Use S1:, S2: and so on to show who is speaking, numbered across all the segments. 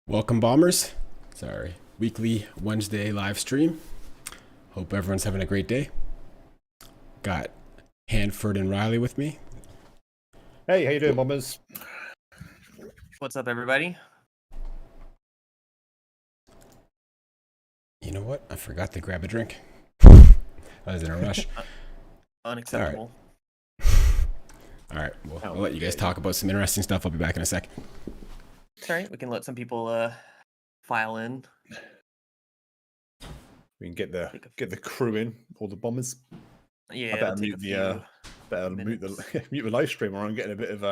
S1: Welcome, bombers. It's our weekly Wednesday live stream. Hope everyone's having a great day. Got Handford and Riley with me.
S2: Hey, how you doing, bombers?
S3: What's up, everybody?
S1: You know what? I forgot to grab a drink. I was in a rush.
S3: Unacceptable.
S1: All right. Well, I'll let you guys talk about some interesting stuff. I'll be back in a sec.
S3: It's all right. We can let some people file in.
S2: We can get the crew in, all the bombers.
S3: Yeah,
S2: I better mute mute the live stream, or I'm getting a bit of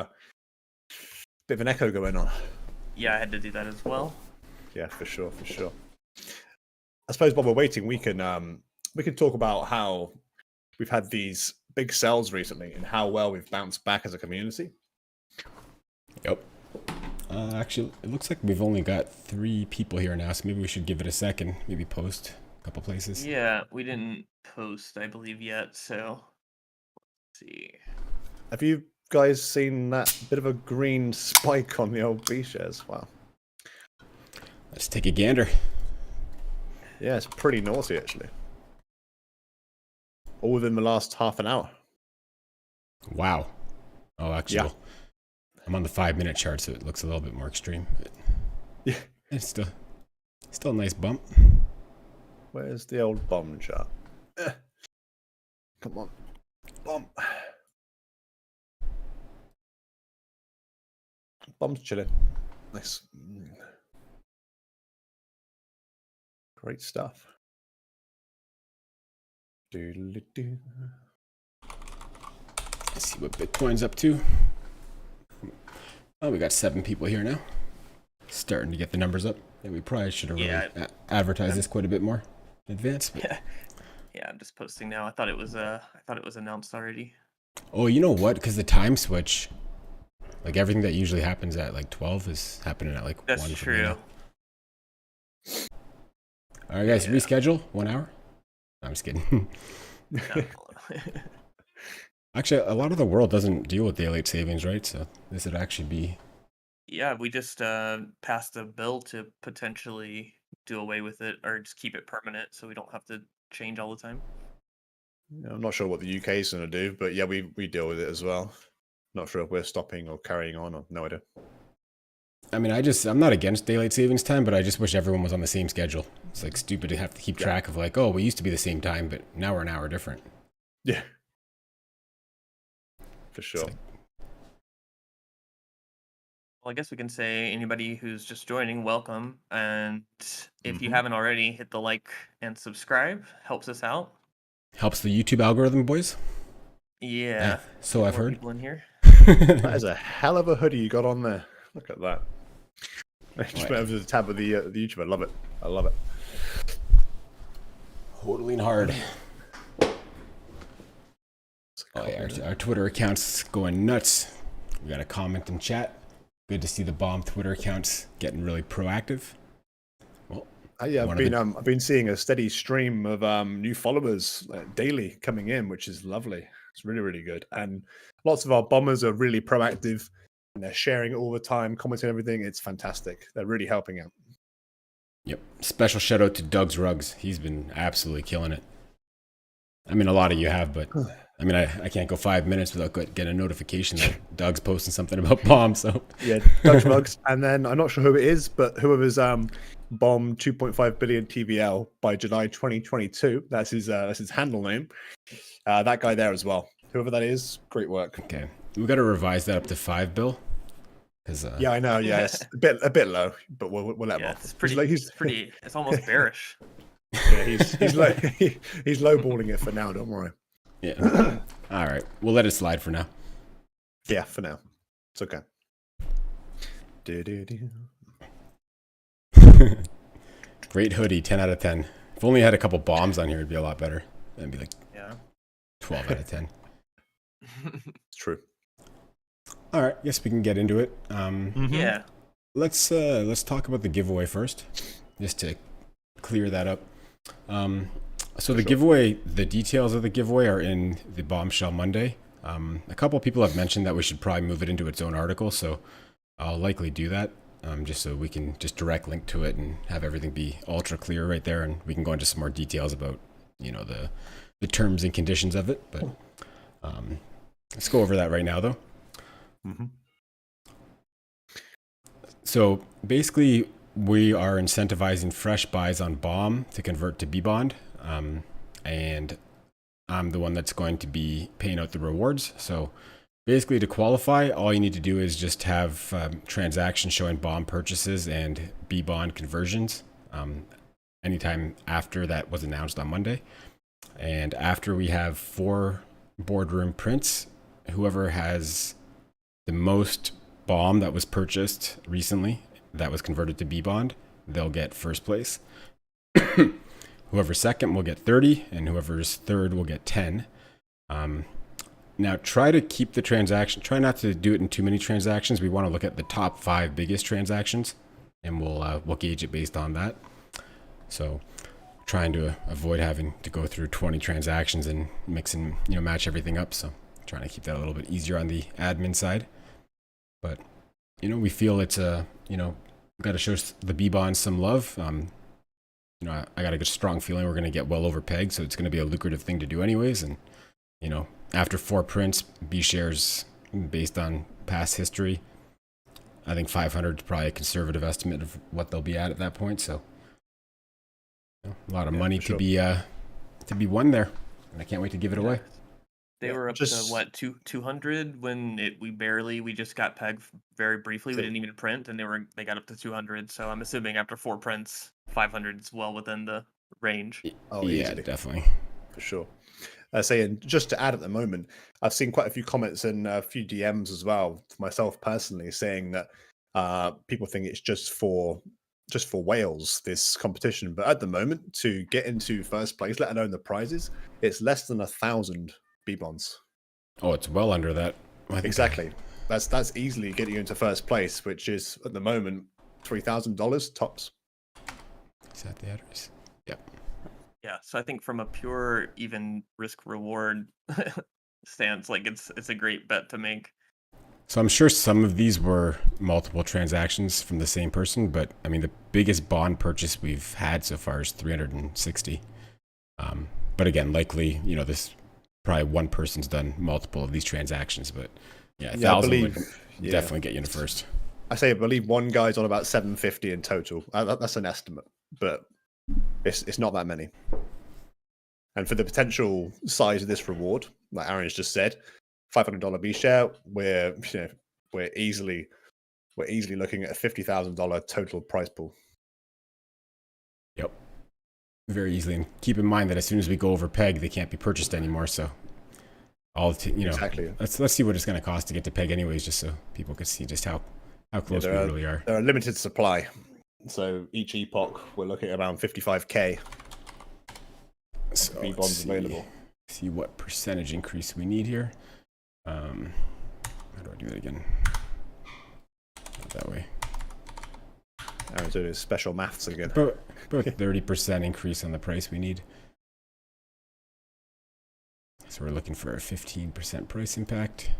S2: an echo going on.
S3: Yeah, I had to do that as well.
S2: Yeah, for sure. I suppose while we're waiting, we can talk about how we've had these big sells recently and how well we've bounced back as a community.
S1: Yep. Actually, it looks like we've only got 3 people here now, so maybe we should give it a second. Maybe post a couple places.
S3: Yeah, we didn't post, I believe, yet. So let's see.
S2: Have you guys seen that bit of a green spike on the old B shares? Wow.
S1: Let's take a gander.
S2: Yeah, it's pretty naughty actually. All within the last half an hour.
S1: Wow. Oh, actually,
S2: Yeah.
S1: I'm on the 5-minute chart, so it looks a little bit more extreme. But
S2: Yeah.
S1: it's still a nice bump.
S2: Where's the old bomb chart? Come on. Bomb. Bomb's chilling. Nice. Great stuff. Doodly-doo.
S1: Let's see what Bitcoin's up to. Oh, we got 7 people here now. Starting to get the numbers up. Yeah, we probably should have really advertised this quite a bit more in advance. But...
S3: Yeah, I'm just posting now. I thought it was announced already.
S1: Oh, you know what? Because the time switch, like everything that usually happens at like 12 is happening at like 1.
S3: That's true.
S1: All right, guys, reschedule 1 hour. No, I'm just kidding. Actually, a lot of the world doesn't deal with daylight savings, right? So this would actually be...
S3: Yeah, we just passed a bill to potentially do away with it or just keep it permanent so we don't have to change all the time.
S2: Yeah, I'm not sure what the UK is going to do, but yeah, we deal with it as well. Not sure if we're stopping or carrying on, or no idea.
S1: I mean, I'm not against daylight savings time, but I just wish everyone was on the same schedule. It's like stupid to have to keep track of like, oh, we used to be the same time, but now we're an hour different.
S2: Yeah. For sure.
S3: Well, I guess we can say anybody who's just joining, welcome. And if you haven't already, hit the like and subscribe. Helps us out.
S1: Helps the YouTube algorithm, boys.
S3: Yeah.
S1: So I've heard.
S3: People in here.
S2: That is a hell of a hoodie you got on there. Look at that. I just went over to the tab of the YouTube. I love it. I love it.
S1: Hodling hard. Oh yeah, our Twitter account's going nuts. We got a comment in chat. Good to see the bomb Twitter accounts getting really proactive. Well,
S2: yeah, I've been seeing a steady stream of new followers daily coming in, which is lovely. It's really, really good. And lots of our bombers are really proactive, and they're sharing it all the time, commenting everything. It's fantastic. They're really helping out.
S1: Yep. Special shout out to Doug's Rugs. He's been absolutely killing it. I mean, a lot of you have, but I mean, I can't go 5 minutes without getting a notification that Doug's posting something about bomb. So
S2: yeah, Doug's Rugs, and then I'm not sure who it is, but whoever's bomb 2.5 billion TVL by July 2022. That's his handle name. That guy there as well. Whoever that is, great work.
S1: Okay, we got to revise that up to 5 bill.
S2: Yeah, I know. Yeah, it's a bit low, but we'll let him off.
S3: It's pretty. It's almost bearish.
S2: Yeah, he's lowballing it for now. Don't worry.
S1: Yeah. All right, we'll let it slide for now.
S2: Yeah, for now, it's okay.
S1: Great hoodie, 10 out of 10. If only I had a couple bombs on here, it'd be a lot better. That'd be like 12 out of 10.
S2: It's true.
S1: All right, guess we can get into it.
S3: Yeah.
S1: Let's talk about the giveaway first, just to clear that up. So the giveaway, the details of the giveaway are in the Bombshell Monday. A couple people have mentioned that we should probably move it into its own article, so I'll likely do that. just so we can just direct link to it and have everything be ultra clear right there, and we can go into some more details about the terms and conditions of it. But let's go over that right now, though.
S2: Mm-hmm.
S1: So basically, we are incentivizing fresh buys on BOM to convert to B bond, and I'm the one that's going to be paying out the rewards. So basically, to qualify, all you need to do is just have transactions showing BOM purchases and B bond conversions anytime after that was announced on Monday. And after we have 4 boardroom prints, whoever has the most BOM that was purchased recently that was converted to B bond, they'll get first place. Whoever's second will get 30, and whoever's third will get 10. Now, try to keep the transaction. Try not to do it in too many transactions. We want to look at the top 5 biggest transactions, and we'll gauge it based on that. So, trying to avoid having to go through 20 transactions and mix and match everything up. So, trying to keep that a little bit easier on the admin side. But we feel it's got to show the B bonds some love. I got a good strong feeling we're going to get well over peg, so it's going to be a lucrative thing to do anyways. And after 4 prints, B shares based on past history, I think 500 is probably a conservative estimate of what they'll be at that point. So a lot of money to be won there, and I can't wait to give it away.
S3: They were up to what 200 when we just got pegged very briefly. We didn't even print, and they got up to 200. So I'm assuming after 4 prints, 500 is well within the range.
S2: Oh
S1: yeah,
S2: easily.
S1: Definitely,
S2: for sure. Saying just to add at the moment, I've seen quite a few comments and a few DMs as well, for myself personally, saying that people think it's just for whales, this competition. But at the moment, to get into first place, let alone the prizes, it's less than 1,000 B bonds.
S1: Oh, it's well under that.
S2: Exactly. That's easily getting you into first place, which is at the moment $3,000 tops.
S1: Is that the address? Yep.
S3: Yeah, so I think from a pure even risk reward stance, like it's a great bet to make.
S1: So I'm sure some of these were multiple transactions from the same person, but I mean the biggest bond purchase we've had so far is 360. But again, likely this probably one person's done multiple of these transactions, but yeah, 1,000 would definitely get you into first.
S2: I believe one guy's on about 750 in total. That's an estimate, but it's not that many. And for the potential size of this reward, like Aaron's just said, $500 B share, we're easily looking at a $50,000 total prize pool.
S1: Yep, very easily. And keep in mind that as soon as we go over peg, they can't be purchased anymore. So
S2: exactly.
S1: Let's see what it's going to cost to get to peg, anyways, just so people can see just how close we really are.
S2: They're a limited supply, so each epoch we're looking at around 55K.
S1: So
S2: B bonds available.
S1: See what percentage increase we need here. How do I do that again? Not that way.
S2: Aaron's doing his special maths again.
S1: About 30% increase on the price we need. So we're looking for a 15% price impact.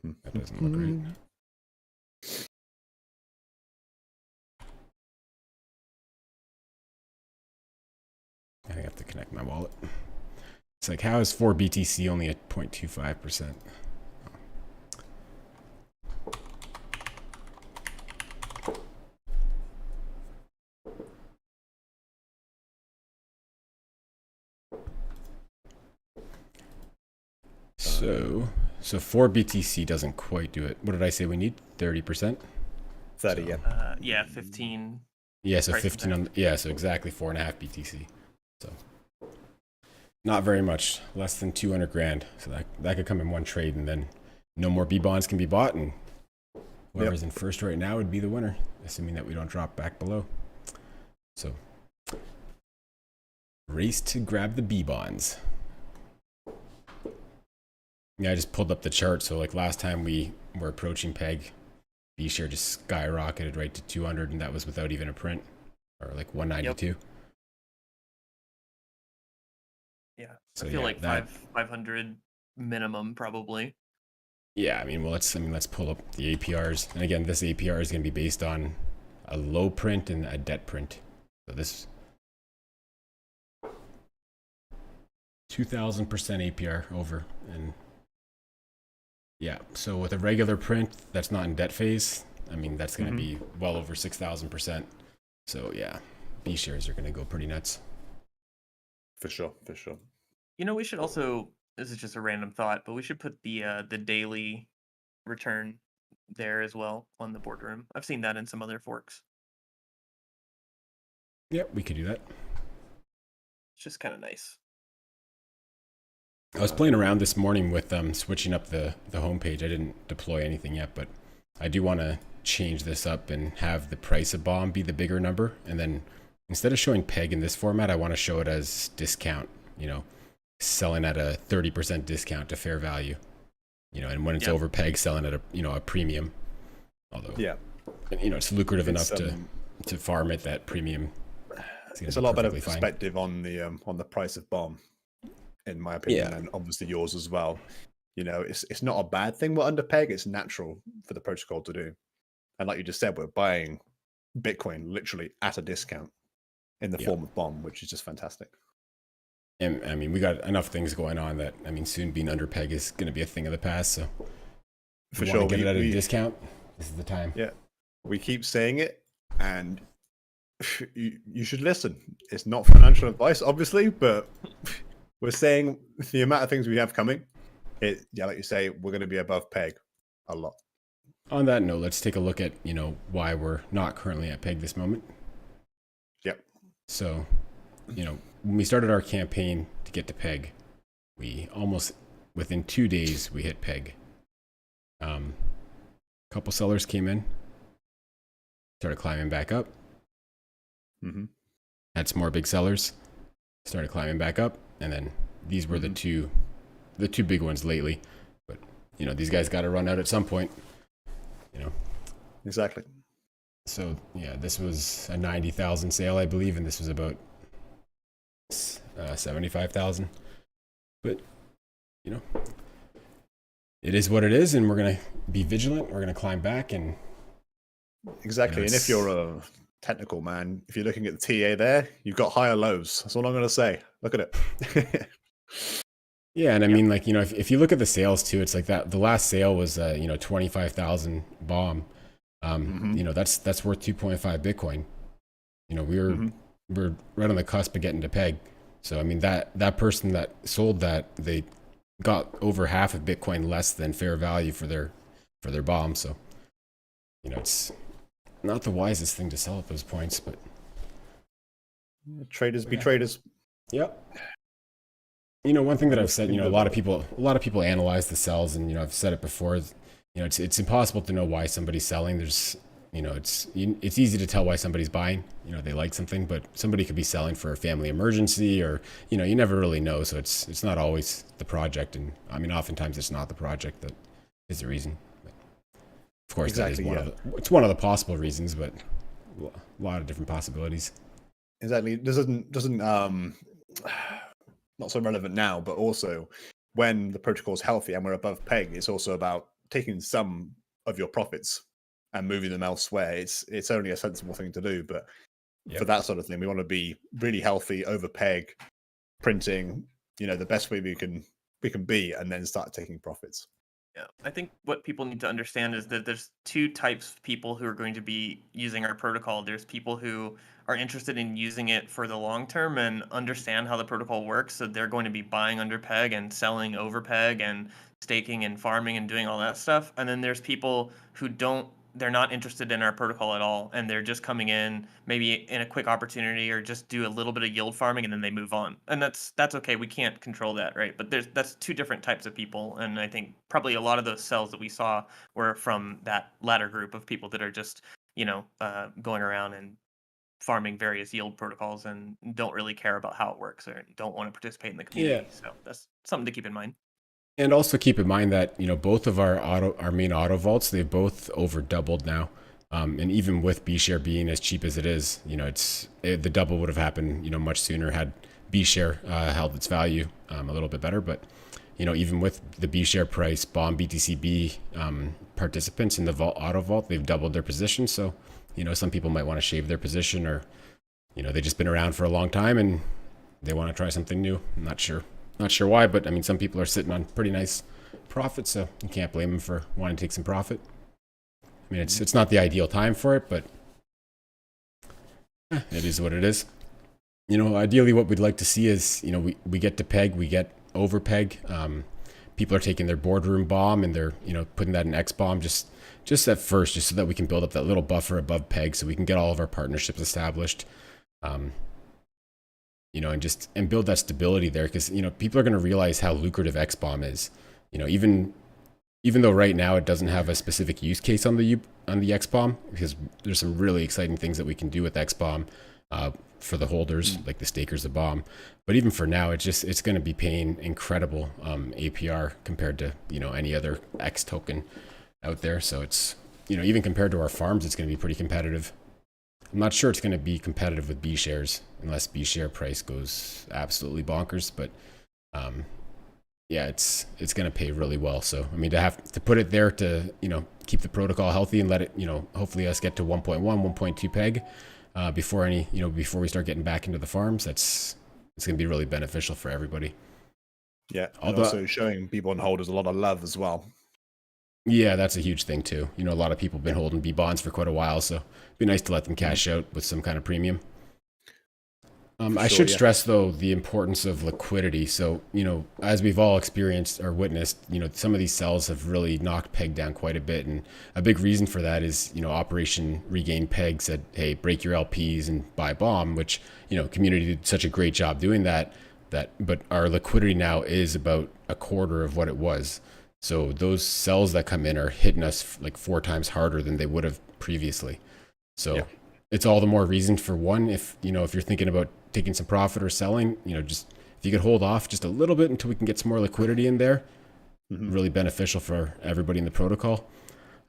S1: That doesn't look right. I have to connect my wallet. It's like, how is 4 BTC only at 0.25%? So 4 BTC doesn't quite do it. What did I say we need? 30%?
S2: 30,
S3: yeah. Yeah, 15.
S1: Yeah, so 15 on. Yeah, so exactly 4.5 BTC. So not very much, less than 200 grand. So that could come in one trade, and then no more B bonds can be bought, and whoever's in first right now would be the winner, assuming that we don't drop back below. So race to grab the B bonds. Yeah, I just pulled up the chart. So like last time we were approaching peg, B share just skyrocketed right to 200, and that was without even a print, or like 192.
S3: Yep. Yeah, so I feel like 500 minimum probably.
S1: Yeah, I mean, well, let's pull up the APRs, and again, this APR is going to be based on a low print and a debt print. So this 2,000% APR over, and yeah, so with a regular print that's not in debt phase, I mean, that's going to be well over 6,000%. So yeah, B shares are going to go pretty nuts.
S2: For sure, for sure.
S3: You know, we should also, this is just a random thought, but we should put the daily return there as well on the boardroom. I've seen that in some other forks.
S1: Yep, we could do that.
S3: It's just kind of nice.
S1: I was playing around this morning with switching up the homepage. I didn't deploy anything yet, but I do want to change this up and have the price of bomb be the bigger number. And then instead of showing peg in this format, I want to show it as discount, you know, selling at a 30% discount to fair value, you know, and when it's over peg, selling at a, you know, a premium. Although, you know, it's lucrative enough to farm at that premium.
S2: It's a lot better perspective on the price of bomb, in my opinion, and obviously yours as well. You know, it's not a bad thing we're under peg. It's natural for the protocol to do. And like you just said, we're buying Bitcoin literally at a discount in the form of bomb, which is just fantastic.
S1: And I mean, we got enough things going on that, I mean, soon being under peg is going to be a thing of the past. So
S2: for sure,
S1: get it at a discount. This is the time.
S2: Yeah, we keep saying it, and you should listen. It's not financial advice, obviously, but we're saying the amount of things we have coming. Like you say, we're going to be above peg a lot.
S1: On that note, let's take a look at, you know, why we're not currently at peg this moment.
S2: Yep.
S1: So, you know, when we started our campaign to get to peg, we almost within 2 days we hit peg. Couple sellers came in, started climbing back up. Had some more big sellers, started climbing back up, and then these were the two big ones lately. But you know, these guys got to run out at some point. You know,
S2: exactly.
S1: So yeah, this was a 90,000 sale, I believe, and this was about 75,000. But you know, it is what it is, and we're gonna be vigilant. We're gonna climb back, and
S2: exactly. And if you're a technical man, if you're looking at the TA there, you've got higher lows. That's all I'm gonna say. Look at it.
S1: Yeah, and I mean, like, you know, if you look at the sales too, it's like that. The last sale was, you know, 25,000 bomb. You know, that's worth 2.5 Bitcoin. You know, we're right on the cusp of getting to peg. So I mean, that person that sold that, they got over half of Bitcoin less than fair value for their bomb. So, you know, it's not the wisest thing to sell at those points, but
S2: traders be traders.
S1: Yep. You know, one thing that I've said, you know, a lot of people analyze the sells, and you know, I've said it before. You know, it's impossible to know why somebody's selling. There's, you know, it's easy to tell why somebody's buying. You know, they like something, but somebody could be selling for a family emergency, or you know, you never really know. So it's not always the project, and I mean, oftentimes it's not the project that is the reason. But of course, exactly, that is it's one of the possible reasons, but a lot of different possibilities.
S2: Exactly, doesn't not so relevant now, but also when the protocol is healthy and we're above peg, it's also about taking some of your profits and moving them elsewhere. It's only a sensible thing to do, but for that sort of thing, we want to be really healthy, over peg, printing, you know, the best way we can be, and then start taking profits.
S3: Yeah, I think what people need to understand is that there's two types of people who are going to be using our protocol. There's people who are interested in using it for the long term and understand how the protocol works. So they're going to be buying under peg and selling over peg and staking and farming and doing all that stuff. And then there's people who they're not interested in our protocol at all, and they're just coming in maybe in a quick opportunity or just do a little bit of yield farming and then they move on. And that's okay. We can't control that, right? But that's two different types of people, and I think probably a lot of those sells that we saw were from that latter group of people that are just, you know, going around and farming various yield protocols and don't really care about how it works or don't want to participate in the community. Yeah. So that's something to keep in mind.
S1: And also keep in mind that, you know, both of our main auto vaults, they've both over doubled now. And even with B share being as cheap as it is, you know, the double would have happened, you know, much sooner had B share held its value a little bit better. But even with the B share price, bomb BTCB participants in the vault auto vault, they've doubled their position. So, some people might want to shave their position, or they've just been around for a long time and they want to try something new. I'm not sure why, but I mean, some people are sitting on pretty nice profits, so you can't blame them for wanting to take some profit. I mean, it's not the ideal time for it, but it is what it is. Ideally what we'd like to see is, we get to peg, we get over peg. People are taking their boardroom bomb and they're, putting that in X bomb just at first, just so that we can build up that little buffer above peg so we can get all of our partnerships established. And build that stability there, because, people are going to realize how lucrative X bomb is. Even though right now it doesn't have a specific use case on the X bomb, because there's some really exciting things that we can do with X bomb for the holders, like the stakers of bomb. But even for now, it's going to be paying incredible APR compared to any other X token out there. So it's even compared to our farms, it's going to be pretty competitive. I'm not sure it's going to be competitive with B shares unless B share price goes absolutely bonkers. But yeah, it's going to pay really well. So I mean, to have to put it there to keep the protocol healthy and let it hopefully us get to 1.1, 1.2 peg before we start getting back into the farms. It's going to be really beneficial for everybody.
S2: Yeah, and also showing people on holders a lot of love as well.
S1: Yeah, that's a huge thing too. A lot of people have been holding B bonds for quite a while, so it'd be nice to let them cash out with some kind of premium. I should stress, though, the importance of liquidity. So, as we've all experienced or witnessed, some of these sells have really knocked peg down quite a bit. And a big reason for that is, Operation Regain Peg said, hey, break your LPs and buy bomb, which, community did such a great job doing that. But our liquidity now is about a quarter of what it was. So those sells that come in are hitting us like 4 times harder than they would have previously. So it's all the more reason for one, if you're thinking about taking some profit or selling, just if you could hold off just a little bit until we can get some more liquidity in there, really beneficial for everybody in the protocol.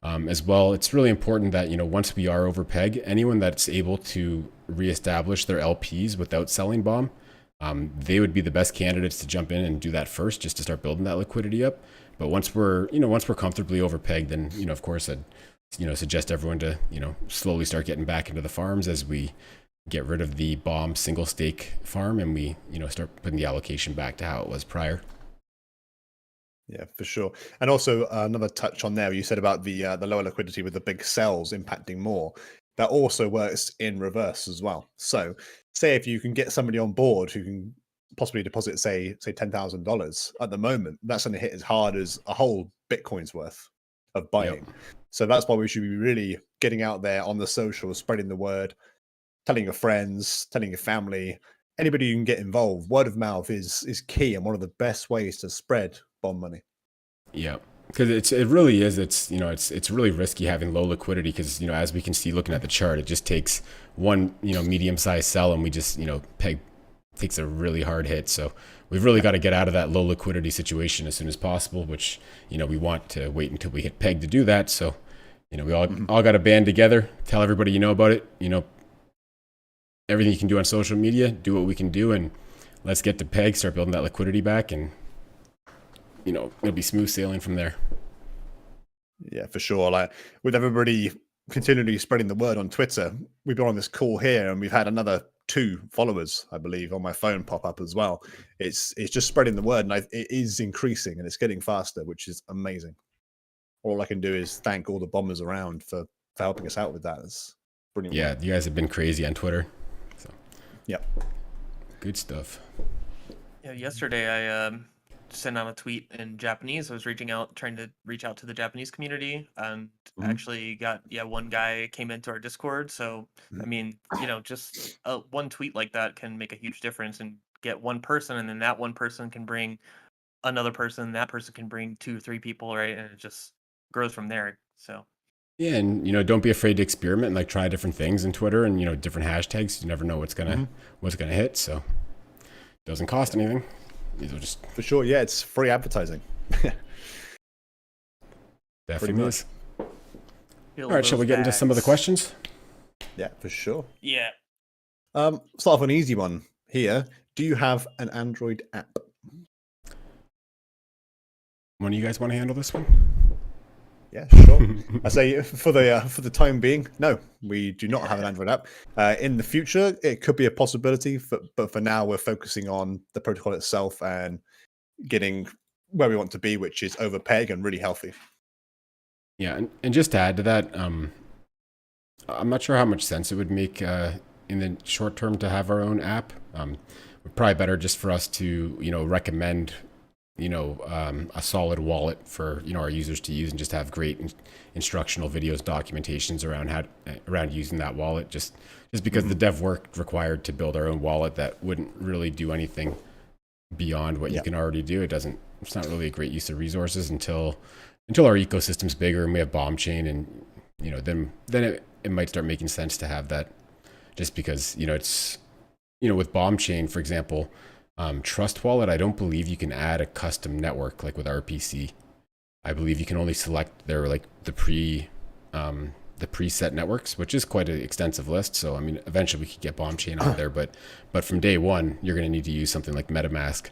S1: As well, it's really important that, once we are over peg, anyone that's able to reestablish their LPs without selling bomb, they would be the best candidates to jump in and do that first, just to start building that liquidity up. But once we're comfortably over peg, then, of course, I'd, suggest everyone to, slowly start getting back into the farms as we get rid of the bomb single stake farm and we, start putting the allocation back to how it was prior.
S2: Yeah, for sure. And also another touch on there, you said about the lower liquidity with the big sells impacting more. That also works in reverse as well. So say if you can get somebody on board who can possibly deposit, say $10,000 at the moment, that's going to hit as hard as a whole Bitcoin's worth of buying. Yep. So that's why we should be really getting out there on the socials, spreading the word, telling your friends, telling your family, anybody you can get involved. Word of mouth is key and one of the best ways to spread bomb money.
S1: Yeah, because it really is. It's really risky having low liquidity because as we can see looking at the chart, it just takes one medium-sized sell and we just peg takes a really hard hit. So we've really got to get out of that low liquidity see as soon as possible, which we want to wait until we hit peg to do that. So we all got to band together, tell everybody about it. Everything you can do on social media, do what we can do, and let's get to peg, start building that liquidity back, and it'll be smooth sailing from there.
S2: Yeah, for sure. Like with everybody continually spreading the word on Twitter, we've been on this call here and we've had another 2 followers, I believe, on my phone pop up as well. It's just spreading the word, and it is increasing and it's getting faster, which is amazing. All I can do is thank all the bombers around for helping us out with that. It's brilliant.
S1: Yeah, you guys have been crazy on Twitter. So
S2: yeah,
S1: good stuff.
S3: Yeah, yesterday I sent out a tweet in Japanese. I was trying to reach out to the Japanese community, and actually got one guy came into our Discord. So I mean, just one tweet like that can make a huge difference and get one person, and then that one person can bring another person. That person can bring 2 or 3 people, right? And it just grows from there. So
S1: yeah, and don't be afraid to experiment and like try different things in Twitter and different hashtags. You never know what's gonna hit. So it doesn't cost anything. These are just
S2: for sure. Yeah, it's free advertising.
S1: Definitely is. All right, shall we get into some of the questions?
S2: Yeah, for sure.
S3: Yeah.
S2: Start off an easy one here. Do you have an Android app?
S1: One of you guys want to handle this one?
S2: Yeah, sure. I say for the time being, no, we do not have an Android app. In the future, it could be a possibility, but for now, we're focusing on the protocol itself and getting where we want to be, which is over peg and really healthy.
S1: Yeah, and just to add to that, I'm not sure how much sense it would make in the short term to have our own app. Probably better just for us to, recommend, a solid wallet for, our users to use and just have great instructional videos, documentations around using that wallet. Just because the dev work required to build our own wallet that wouldn't really do anything beyond what you can already do. It's not really a great use of resources until our ecosystem's bigger and we have bomb chain, and then it might start making sense to have that, just because it's with bomb chain, for example, Trust Wallet, I don't believe you can add a custom network like with RPC. I believe you can only select their the preset networks, which is quite an extensive list. So eventually we could get bomb chain on there, but from day one you're going to need to use something like MetaMask,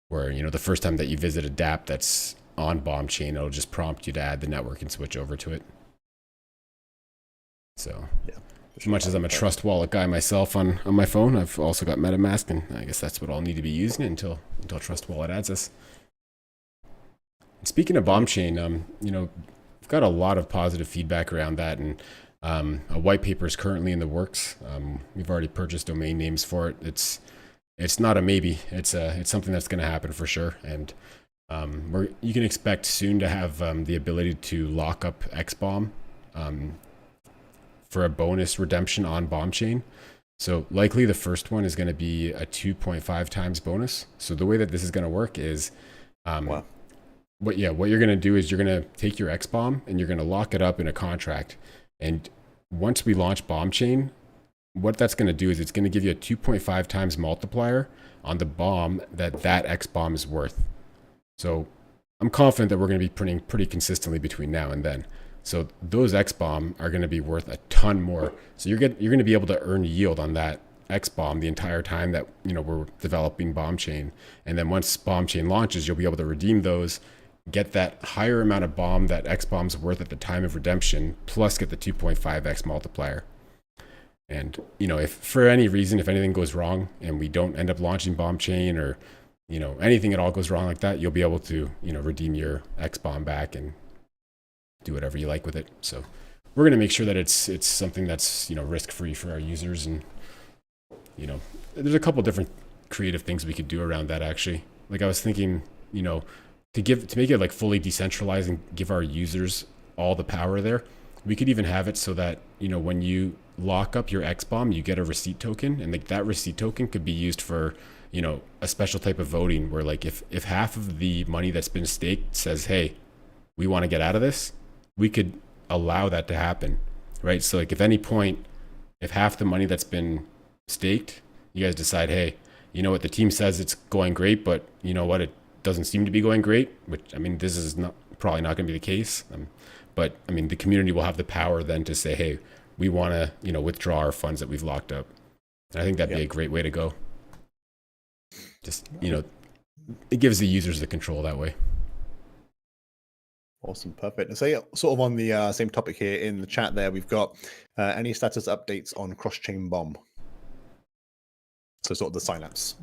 S1: where the first time that you visit a dApp that's on bomb chain, it'll just prompt you to add the network and switch over to it. So as much as I'm a Trust Wallet guy myself on my phone, I've also got MetaMask, and I guess that's what I'll need to be using it until Trust Wallet adds us. And speaking of bomb chain, we've got a lot of positive feedback around that, and a white paper is currently in the works. We've already purchased domain names for it. It's not a maybe. It's something that's going to happen for sure, and you can expect soon to have the ability to lock up XBomb for a bonus redemption on bomb chain. So likely the first one is going to be a 2.5 times bonus. So the way that this is going to work is, what you're going to do is you're going to take your XBomb and you're going to lock it up in a contract. And once we launch bomb chain, what that's going to do is it's going to give you a 2.5 times multiplier on the bomb that XBomb is worth. So I'm confident that we're going to be printing pretty consistently between now and then. So those XBomb are going to be worth a ton more. So you're going to be able to earn yield on that XBomb the entire time that we're developing bomb chain. And then once bomb chain launches, you'll be able to redeem those, get that higher amount of bomb that XBomb's worth at the time of redemption, plus get the 2.5x multiplier. And if for any reason, if anything goes wrong and we don't end up launching bomb chain, or anything at all goes wrong like that, you'll be able to redeem your XBomb back and do whatever you like with it. So we're going to make sure that it's something that's risk free for our users. And there's a couple different creative things we could do around that, actually. Like I was thinking, to make it fully decentralized and give our users all the power there, we could even have it so that when you lock up your XBomb, you get a receipt token, and that receipt token could be used for a special type of voting, where if half of the money that's been staked says, hey, we want to get out of this, we could allow that to happen, right? So if any point, if half the money that's been staked, you guys decide, hey, what, the team says it's going great, but what, it doesn't seem to be going great, which this is probably not going to be the case. But the community will have the power then to say, hey, we want to withdraw our funds that we've locked up. And I think that'd be a great way to go. Just it gives the users the control that way.
S2: Awesome, perfect. And so sort of on the same topic here in the chat there, we've got any status updates on cross-chain bomb. So sort of the signups.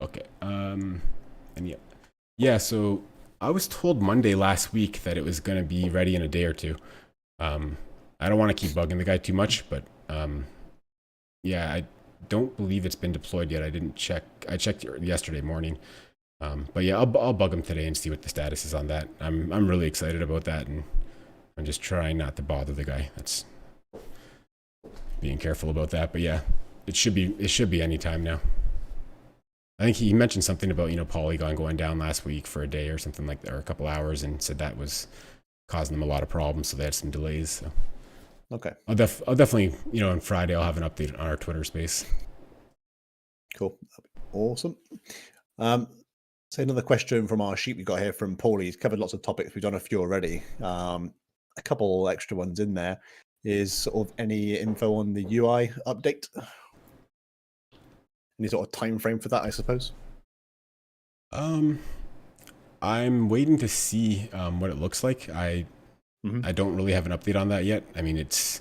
S1: Okay. And so I was told Monday last week that it was going to be ready in a day or two. I don't want to keep bugging the guy too much, but I don't believe it's been deployed yet. I didn't check. I checked yesterday morning. But yeah, I'll bug him today and see what the status is on that. I'm really excited about that, and I'm just trying not to bother the guy. That's being careful about that. But yeah, it should be any time now. I think he mentioned something about Polygon going down last week for a day or something like that, or a couple hours, and said that was causing them a lot of problems, so they had some delays. So
S2: okay,
S1: I'll definitely on Friday I'll have an update on our Twitter space.
S2: Cool, awesome. So another question from our sheet we got here from Paulie. He's covered lots of topics. We've done a few already. A couple extra ones in there. Is sort of any info on the UI update? Any sort of time frame for that, I suppose?
S1: I'm waiting to see what it looks like. I don't really have an update on that yet. I mean, it's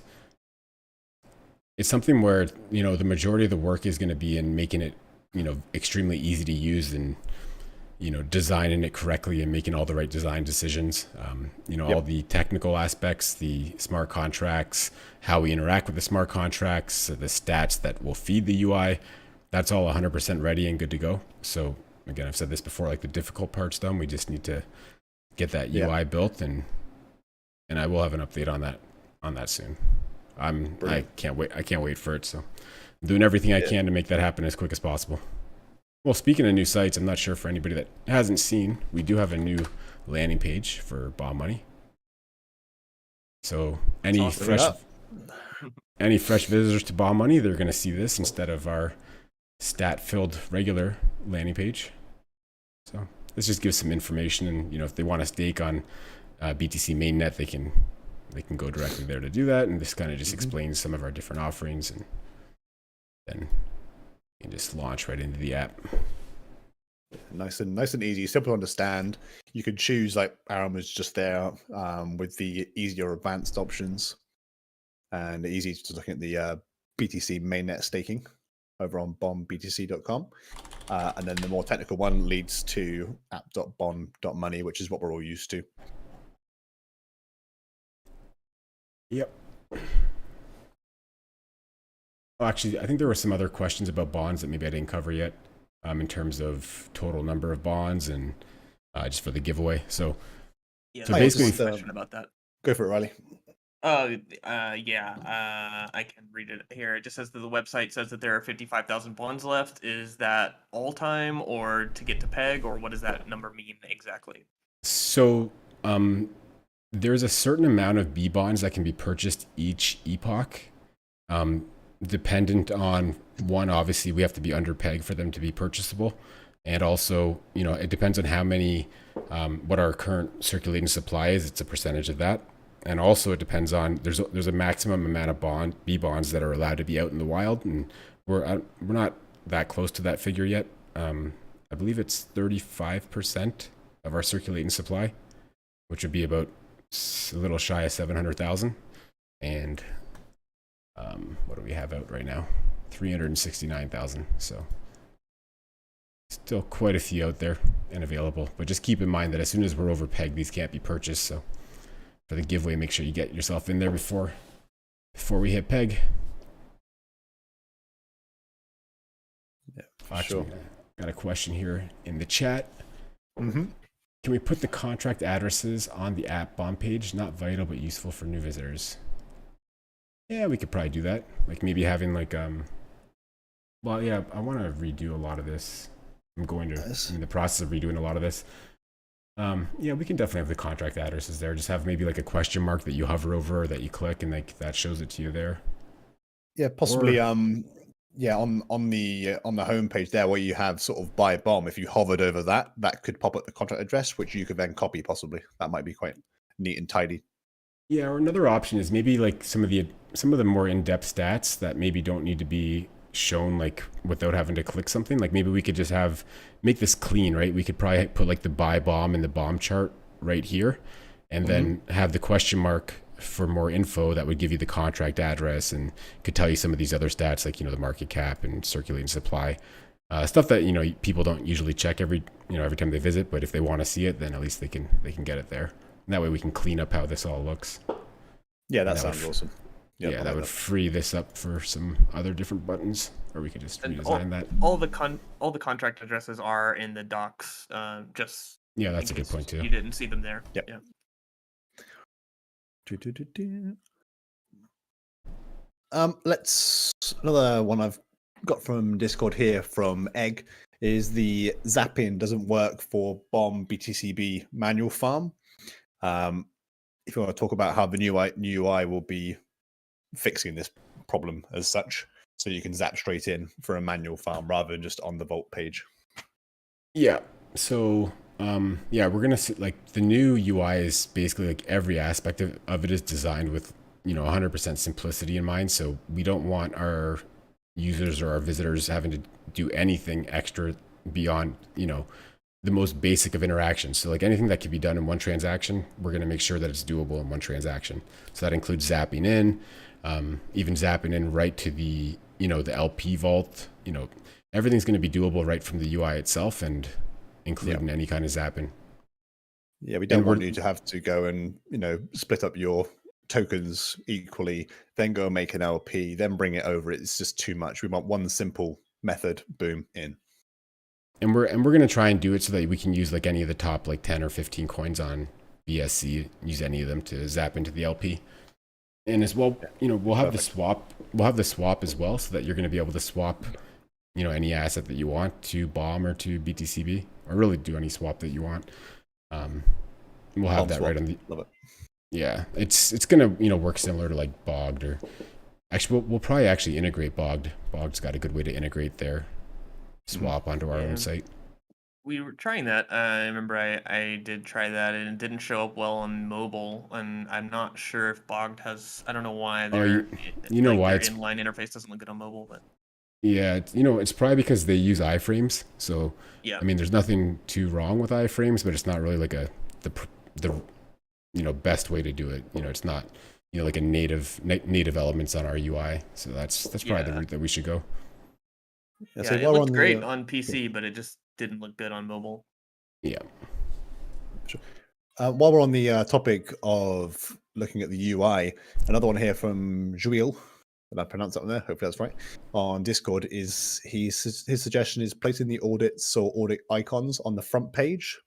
S1: something where, you know, the majority of the work is going to be in making it, you know, extremely easy to use and, you know, designing it correctly and making all the right design decisions. You know, all the technical aspects, the smart contracts, how we interact with the smart contracts, the stats that will feed the UI, that's all 100% ready and good to go. So again, I've said this before, like the difficult part's done. We just need to get that UI built, and I will have an update on that soon. I can't wait for it. So I'm doing everything I can to make that happen as quick as possible. Well, speaking of new sites, I'm not sure for anybody that hasn't seen, we do have a new landing page for Bomb Money. So any fresh visitors to Bomb Money, they're going to see this instead of our stat-filled regular landing page. So this just gives some information, and you know, if they want to stake on BTC mainnet, they can go directly there to do that, and this kind of just explains some of our different offerings, and then you can just launch right into the app.
S2: Nice and easy, simple to understand. You could choose, like Aaron was just there, with the easy or advanced options, and easy to look at the BTC mainnet staking over on bombbtc.com. And then the more technical one leads to app.bomb.money, which is what we're all used to.
S1: Yep. Oh, actually, I think there were some other questions about bonds that maybe I didn't cover yet, in terms of total number of bonds and just for the giveaway. So,
S3: Yeah,
S1: so
S3: basically,
S1: basically,
S3: question about that.
S2: Go for it, Riley.
S3: I can read it here. It just says that the website says that there are 55,000 bonds left. Is that all time or to get to peg, or what does that number mean exactly?
S1: So, there's a certain amount of B bonds that can be purchased each epoch, dependent on one. Obviously, we have to be under peg for them to be purchasable, and also, you know, it depends on how many, what our current circulating supply is. It's a percentage of that. And also it depends on, there's a maximum amount of B bonds that are allowed to be out in the wild, and we're not that close to that figure yet. I believe it's 35% of our circulating supply, which would be about a little shy of 700,000. And what do we have out right now? 369,000. So still quite a few out there and available, but just keep in mind that as soon as we're over peg, these can't be purchased. So for the giveaway, make sure you get yourself in there before we hit peg.
S2: Yeah,
S1: actually,
S2: sure.
S1: Got a question here in the chat. Can we put the contract addresses on the app bomb page? Not vital, but useful for new visitors. Yeah, we could probably do that. Like maybe having like, well, yeah, I want to redo a lot of this. I'm in the process of redoing a lot of this. Yeah, we can definitely have the contract addresses there. Just have maybe like a question mark that you hover over or that you click, and like that shows it to you there.
S2: Yeah, possibly. Yeah, on the homepage there where you have sort of buy bomb, if you hovered over that, that could pop up the contract address, which you could then copy possibly. That might be quite neat and tidy.
S1: Yeah, or another option is maybe like some of the more in-depth stats that maybe don't need to be shown like without having to click something. Like maybe we could just make this clean, right? We could probably put like the buy bomb in the bomb chart right here, and then have the question mark for more info that would give you the contract address and could tell you some of these other stats, like, you know, the market cap and circulating supply, stuff that, you know, people don't usually check every time they visit, but if they want to see it, then at least they can get it there. And that way we can clean up how this all looks.
S2: Yeah, that sounds awesome.
S1: Yep, yeah, that would free this up for some other different buttons, or we could just redesign that.
S3: All the contract addresses are in the docs. Just
S1: yeah, that's a good point too.
S3: You didn't see them there.
S2: Yep.
S3: Yeah.
S2: Another one I've got from Discord here from Egg is the zapping doesn't work for bomb BTCB manual farm. If you want to talk about how the new UI will be fixing this problem as such, so you can zap straight in for a manual farm rather than just on the vault page.
S1: Yeah. So yeah, we're gonna see, like, the new UI is basically like every aspect of it is designed with, you know, 100% simplicity in mind. So we don't want our users or our visitors having to do anything extra beyond, you know, the most basic of interactions. So like anything that can be done in one transaction, we're going to make sure that it's doable in one transaction. So that includes zapping in, even zapping in right to the, the LP vault. Everything's going to be doable right from the UI itself, and including any kind of zapping.
S2: Yeah, we don't want you to have to go and, split up your tokens equally, then go and make an LP, then bring it over. It's just too much. We want one simple method, boom, in.
S1: And we're going to try and do it so that we can use like any of the top like 10 or 15 coins on BSC, use any of them to zap into the LP. And as well, we'll have the swap. We'll have the swap as well, so that you're going to be able to swap, any asset that you want to BOM or to BTCB, or really do any swap that you want. We'll have that right on the.
S2: Love it.
S1: Yeah, it's gonna work similar to like Bogged, or actually we'll probably actually integrate Bogged. Bogged's got a good way to integrate their swap onto our own site.
S3: We were trying that. I remember I did try that, and it didn't show up well on mobile. And I'm not sure if Bogged has. I don't know why.
S1: Why
S3: their
S1: inline
S3: interface doesn't look good on mobile, but.
S1: Yeah, it's probably because they use iframes. So
S3: yeah,
S1: I mean, there's nothing too wrong with iframes, but it's not really like the best way to do it. It's not like a native elements on our UI. So that's probably the route that we should go.
S3: Yeah, so it looked great on PC, but it just didn't look good on mobile.
S1: Yeah.
S2: Sure. While we're on the topic of looking at the UI, another one here from Juil, and I pronounced that one there, hopefully that's right, on Discord, is his suggestion is placing the audits or audit icons on the front page.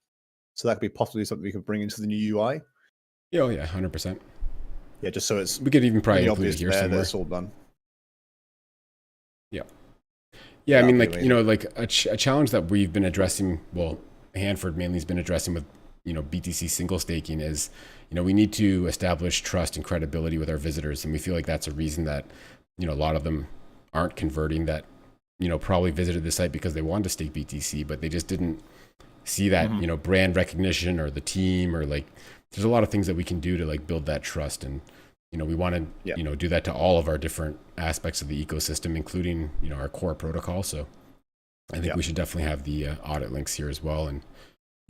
S2: So that could be possibly something we could bring into the new UI.
S1: Yeah, oh yeah, 100%.
S2: Yeah, just so it's
S1: we could even probably include
S2: obvious
S1: it here
S2: there
S1: somewhere.
S2: That it's all done.
S1: Yeah. Yeah, I mean, like, like a challenge that we've been addressing, well, Handford mainly has been addressing with, BTC single staking is, we need to establish trust and credibility with our visitors. And we feel like that's a reason that, a lot of them aren't converting, that, probably visited the site because they wanted to stake BTC, but they just didn't see that, brand recognition or the team, or like, there's a lot of things that we can do to like build that trust. And, we want to, do that to all of our different aspects of the ecosystem, including, our core protocol. So I think we should definitely have the audit links here as well. And,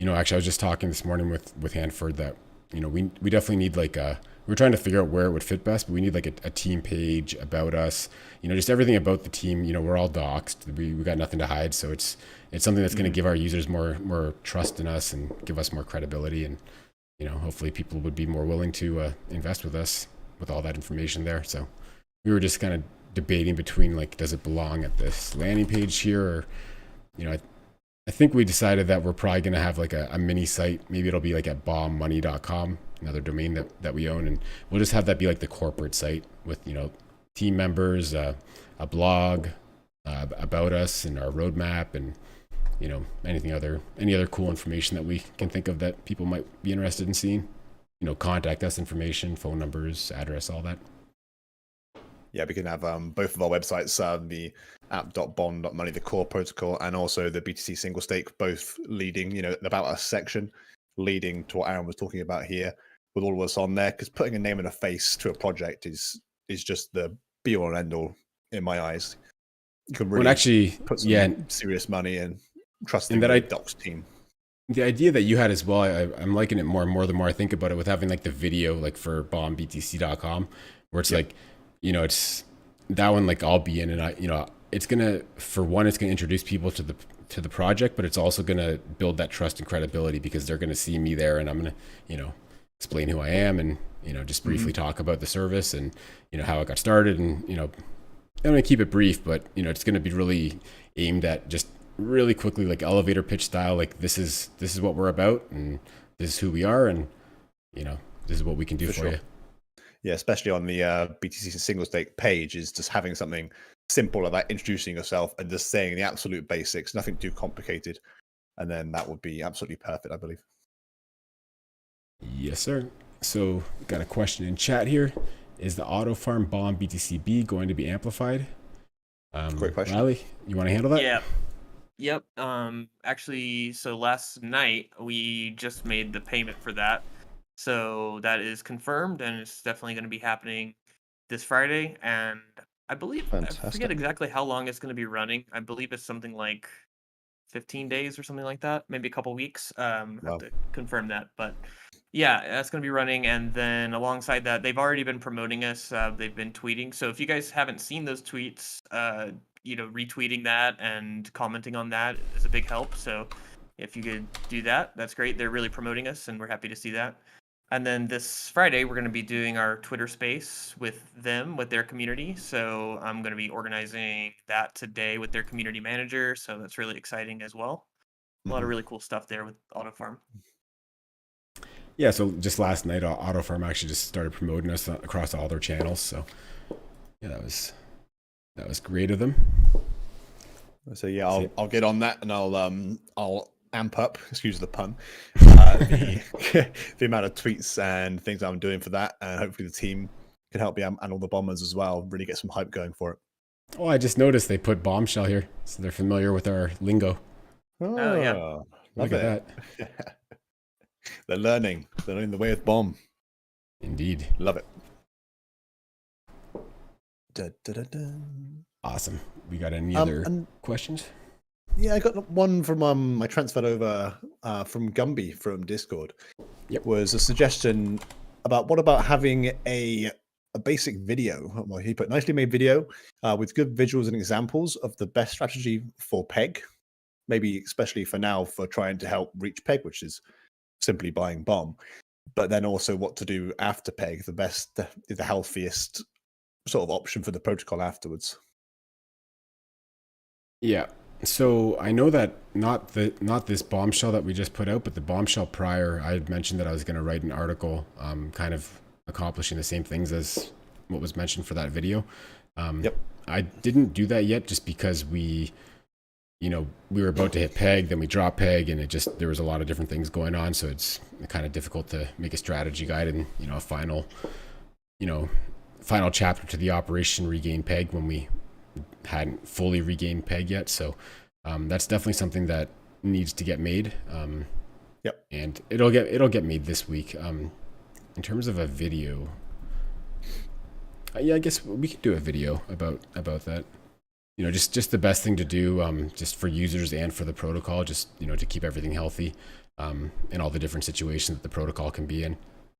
S1: actually I was just talking this morning with Handford that, we definitely need like we're trying to figure out where it would fit best, but we need like a team page about us, just everything about the team. We're all doxed. We got nothing to hide. So it's something that's going to give our users more trust in us and give us more credibility. And, hopefully people would be more willing to invest with us with all that information there. So we were just kind of debating between like, does it belong at this landing page here? Or, I think we decided that we're probably going to have like a mini site. Maybe it'll be like at bombmoney.com, another domain that we own. And we'll just have that be like the corporate site with, team members, a blog about us and our roadmap, and, any other cool information that we can think of that people might be interested in seeing. Contact us information, phone numbers, address, all that.
S2: Yeah, we can have both of our websites, the app.bond.money, the core protocol, and also the BTC single stake, both leading, the About Us section, leading to what Aaron was talking about here, with all of us on there, because putting a name and a face to a project is just the be-all and end-all in my eyes. You can really put some serious money and trust in the Docs team.
S1: The idea that you had as well, I'm liking it more and more the more I think about it, with having like the video like for bombBTC.com, where it's like, it's that one, like I'll be in, and it's gonna introduce people to the project, but it's also gonna build that trust and credibility, because they're gonna see me there, and I'm gonna explain who I am, and just briefly talk about the service and how it got started, and I'm gonna keep it brief, but it's gonna be really aimed at just really quickly, like elevator pitch style, like this is what we're about, and this is who we are, and this is what we can do for you.
S2: Yeah, especially on the BTC single stake page, is just having something simple about introducing yourself and just saying the absolute basics, nothing too complicated, and then that would be absolutely perfect, I believe.
S1: Yes, sir. So got a question in chat here. Is the auto farm bomb BTCB going to be amplified?
S2: Great question.
S1: Riley, you want to handle that?
S3: Yeah. Yep. Actually, so last night we just made the payment for that. So that is confirmed, and it's definitely going to be happening this Friday. And I believe, I forget exactly how long it's going to be running. I believe it's something like 15 days or something like that, maybe a couple weeks. Have
S2: Wow.
S3: to confirm that, but yeah, that's going to be running. And then alongside that, they've already been promoting us. They've been tweeting. So if you guys haven't seen those tweets, retweeting that and commenting on that is a big help. So if you could do that, that's great. They're really promoting us, and we're happy to see that. And then this Friday, we're going to be doing our Twitter space with them, with their community. So I'm going to be organizing that today with their community manager. So that's really exciting as well. A lot of really cool stuff there with Auto Farm.
S1: Yeah, so just last night, Auto Farm actually just started promoting us across all their channels. So yeah, that was great of them.
S2: So yeah, I'll get on that, and I'll amp up, excuse the pun, the amount of tweets and things I'm doing for that, and hopefully the team can help me and all the bombers as well, really get some hype going for it.
S1: Oh, I just noticed they put bombshell here, so they're familiar with our lingo.
S3: Oh, yeah.
S1: Look at
S2: that. They're learning the way of bomb.
S1: Indeed.
S2: Love it. Da, da, da, da.
S1: Awesome. We got any other questions?
S2: Yeah, I got one from I transferred over from Gumby from Discord.
S1: Yep.
S2: Was a suggestion about what about having a basic video. Well, he put nicely made video with good visuals and examples of the best strategy for peg, maybe especially for now for trying to help reach peg, which is simply buying bomb, but then also what to do after peg, the healthiest sort of option for the protocol afterwards.
S1: Yeah. So I know that not this bombshell that we just put out, but the bombshell prior, I had mentioned that I was going to write an article, kind of accomplishing the same things as what was mentioned for that video.
S2: Yep.
S1: I didn't do that yet just because we were about to hit peg, then we dropped peg, and there was a lot of different things going on. So it's kind of difficult to make a strategy guide and, a final chapter to the Operation Regain Peg when we hadn't fully regained peg yet. So that's definitely something that needs to get made.
S2: Yep.
S1: And it'll get made this week. In terms of a video, I guess we could do a video about that. Just the best thing to do, just for users and for the protocol, just, to keep everything healthy, in all the different situations that the protocol can be in.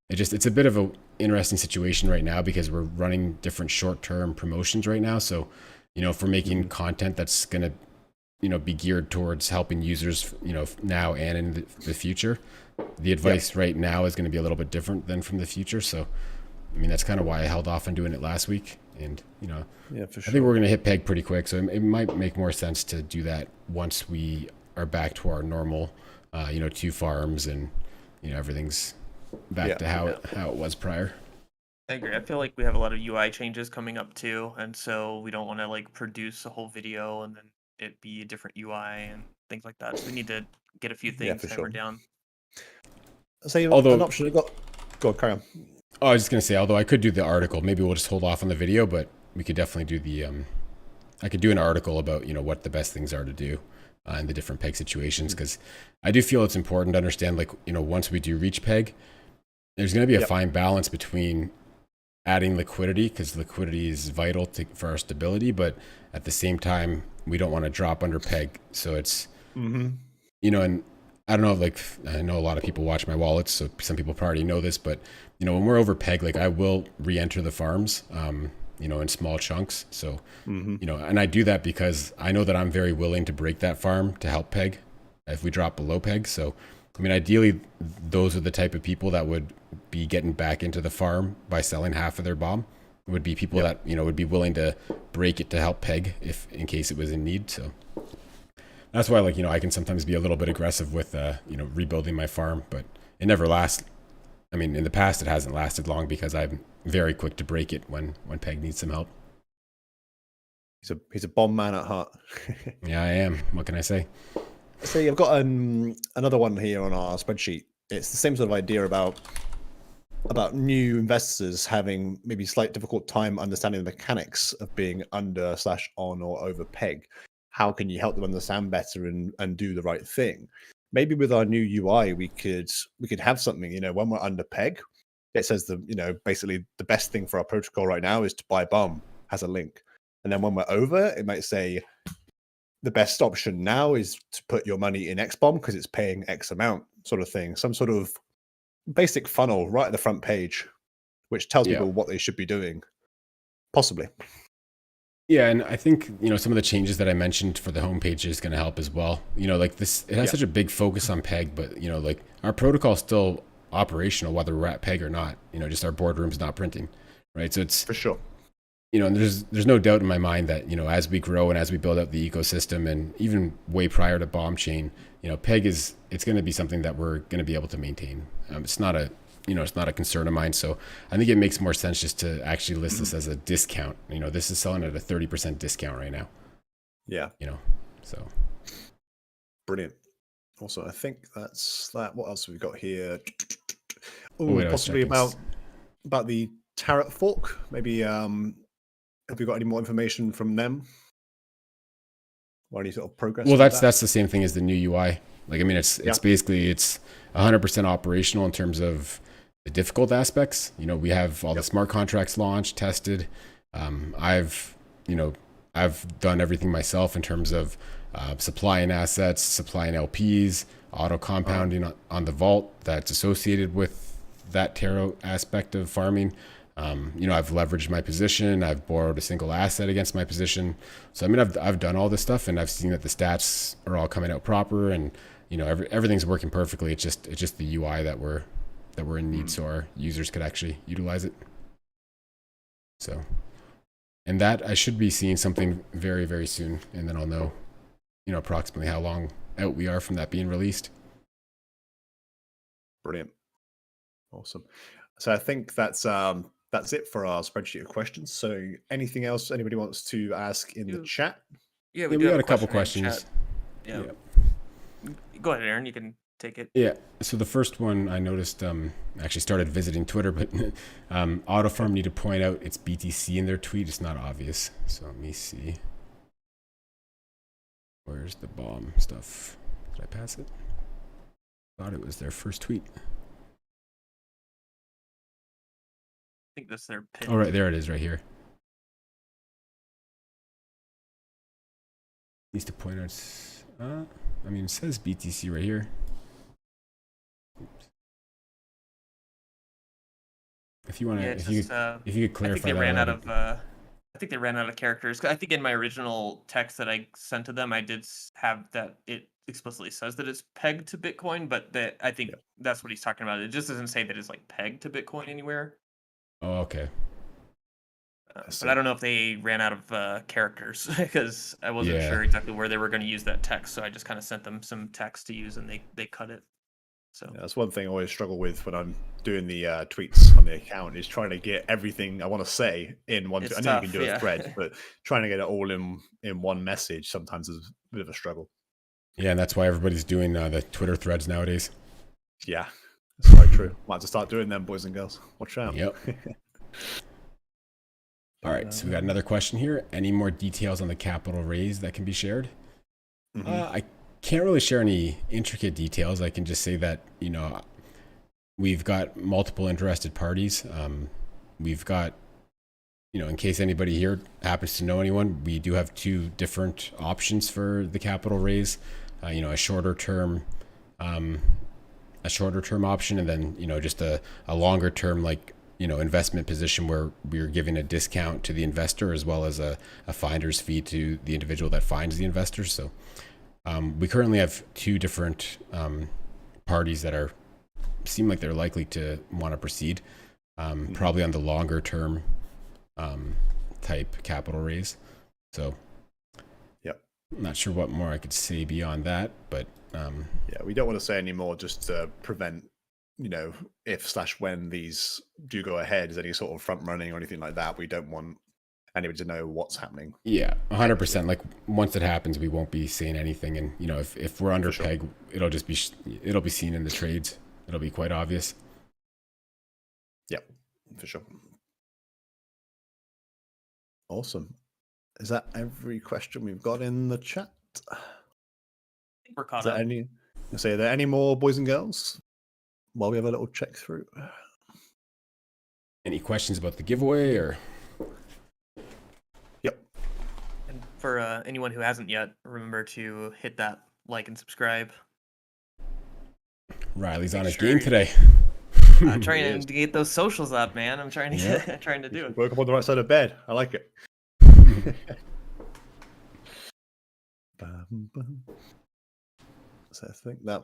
S1: It's a bit of an interesting situation right now because we're running different short-term promotions right now. So, if we're making content that's going to, be geared towards helping users, now and in the future, the advice right now is going to be a little bit different than from the future. So, that's kind of why I held off on doing it last week. And,
S2: yeah, for sure.
S1: I think we're going to hit peg pretty quick. So it might make more sense to do that once we are back to our normal, 2 farms and, everything's back to how it was prior.
S3: I agree. I feel like we have a lot of UI changes coming up too, and so we don't want to produce a whole video and then it be a different UI and things like that. So we need to get a few things hammered down.
S2: So an option go on, carry on.
S1: Oh, I was just gonna say, although I could do the article, maybe we'll just hold off on the video, but we could definitely do I could do an article about what the best things are to do in the different peg situations, because I do feel it's important to understand once we do reach peg, there's going to be a fine balance between adding liquidity, because liquidity is vital for our stability, but at the same time, we don't want to drop under peg. So it's, and I don't know, I know a lot of people watch my wallets, so some people probably know this, but, when we're over peg, I will re-enter the farms, in small chunks. So, and I do that because I know that I'm very willing to break that farm to help peg if we drop below peg. So, ideally, those are the type of people that would be getting back into the farm by selling half of their bomb. It would be people that, would be willing to break it to help peg in case it was in need. So that's why, I can sometimes be a little bit aggressive with, rebuilding my farm, but it never lasts. In the past, it hasn't lasted long because I'm very quick to break it when peg needs some help.
S2: He's a bomb man at heart.
S1: Yeah, I am. What can I say?
S2: So I've got another one here on our spreadsheet. It's the same sort of idea about new investors having maybe slight difficult time understanding the mechanics of being under / on or over peg. How can you help them understand better and do the right thing? Maybe with our new UI, we could have something, when we're under peg, it says basically the best thing for our protocol right now is to buy bomb, has a link. And then when we're over, it might say, the best option now is to put your money in XBomb because it's paying X amount, sort of thing. Some sort of basic funnel right at the front page, which tells
S1: Yeah.
S2: people what they should be doing. Possibly.
S1: Yeah, and I think, some of the changes that I mentioned for the homepage is going to help as well. Like this, it has such a big focus on PEG, but like our protocol is still operational whether we're at PEG or not. Just our boardroom's not printing, right? So it's
S2: For sure.
S1: And there's no doubt in my mind that as we grow and as we build out the ecosystem, and even way prior to Bomb Chain, PEG it's going to be something that we're going to be able to maintain. It's not a it's not a concern of mine. So I think it makes more sense just to actually list this as a discount. This is selling at a 30% discount right now.
S2: Yeah.
S1: So
S2: brilliant. Also, I think that's that. What else have we got here? Possibly about the Tarot fork. Maybe have we got any more information from them? Or any sort of progress?
S1: Well, that's the same thing as the new UI. Like, I mean, it's basically 100% operational in terms of the difficult aspects. We have all the smart contracts launched, tested. I've done everything myself in terms of supplying assets, supplying LPs, auto compounding on the vault that's associated with that tarot aspect of farming. I've leveraged my position. I've borrowed a single asset against my position. So, I mean, I've done all this stuff, and I've seen that the stats are all coming out proper, and everything's working perfectly. It's just the UI that we're in need, so our users could actually utilize it. So, and that I should be seeing something very, very soon, and then I'll know, approximately how long out we are from that being released.
S2: Brilliant. Awesome. So I think that's it for our spreadsheet of questions. So anything else anybody wants to ask in the chat?
S3: Yeah,
S1: we got a couple questions.
S3: Yeah. Go ahead, Aaron. You can take it.
S1: Yeah. So the first one I noticed, actually started visiting Twitter, but Autofarm need to point out it's BTC in their tweet. It's not obvious. So let me see. Where's the bomb stuff? Did I pass it? Thought it was their first tweet.
S3: I think that's their pin.
S1: Oh, right, there it is, right here. Needs to point out. I mean, it says BTC right here. Oops. If you want to, if you could clarify that.
S3: I think they ran out of characters. I think in my original text that I sent to them, I did have that it explicitly says that it's pegged to Bitcoin, but I think that's what he's talking about. It just doesn't say that it's like pegged to Bitcoin anywhere.
S1: Oh, okay.
S3: But I don't know if they ran out of characters because I wasn't sure exactly where they were going to use that text. So I just kind of sent them some text to use, and they cut it. So
S2: that's one thing I always struggle with when I'm doing the tweets on the account is trying to get everything I want to say in one. I know you can do a thread, but trying to get it all in one message sometimes is a bit of a struggle.
S1: Yeah, and that's why everybody's doing the Twitter threads nowadays.
S2: Yeah, that's quite true. Might have to start doing them, boys and girls. Watch out.
S1: Yep. All right, so we got another question here. Any more details on the capital raise that can be shared? Mm-hmm. I can't really share any intricate details. I can just say that, we've got multiple interested parties. We've got, in case anybody here happens to know anyone, we do have two different options for the capital raise. A shorter term option, and then, just a longer term, investment position where we're giving a discount to the investor as well as a finder's fee to the individual that finds the investor. So we currently have two different parties that seem like they're likely to want to proceed, probably on the longer term type capital raise. So I'm not sure what more I could say beyond that, but
S2: we don't want to say any more just to prevent if/when these do go ahead, is any sort of front running or anything like that. We don't want anybody to know what's happening.
S1: Yeah, 100%. Like once it happens, we won't be saying anything. And if we're under peg, it'll be seen in the trades. It'll be quite obvious.
S2: Yep, for sure. Awesome. Is that every question we've got in the chat?
S3: I think we're caught up.
S2: Are there any more, boys and girls? While we have a little check through.
S1: Any questions about the giveaway or?
S2: Yep.
S3: And for anyone who hasn't yet, remember to hit that like and subscribe.
S1: Riley's
S3: Make
S1: on his
S3: sure
S1: game
S3: you-
S1: today.
S3: I'm trying to get those socials up, man. I'm trying to
S1: Yep.
S3: trying to do it.
S2: Woke up on the right side of bed. I like it. So I think that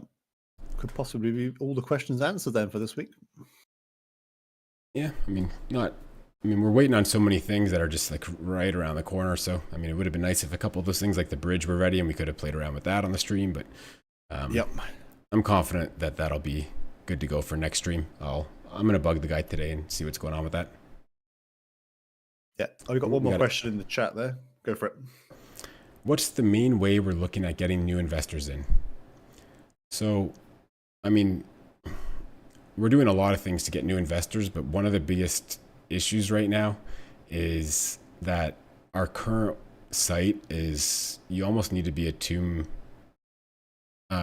S2: could possibly be all the questions answered then for this week.
S1: Yeah, I mean, we're waiting on so many things that are just like right around the corner. So, I mean, it would have been nice if a couple of those things like the bridge were ready and we could have played around with that on the stream. But
S2: Yep.
S1: I'm confident that that'll be good to go for next stream. I'm going to bug the guy today and see what's going on with that.
S2: Yeah. Oh, we got one more
S1: got it.
S2: question in the chat there. Go for it.
S1: What's the main way we're looking at getting new investors in? So, I mean, we're doing a lot of things to get new investors, but one of the biggest issues right now is that our current site is, you almost need to be a Tomb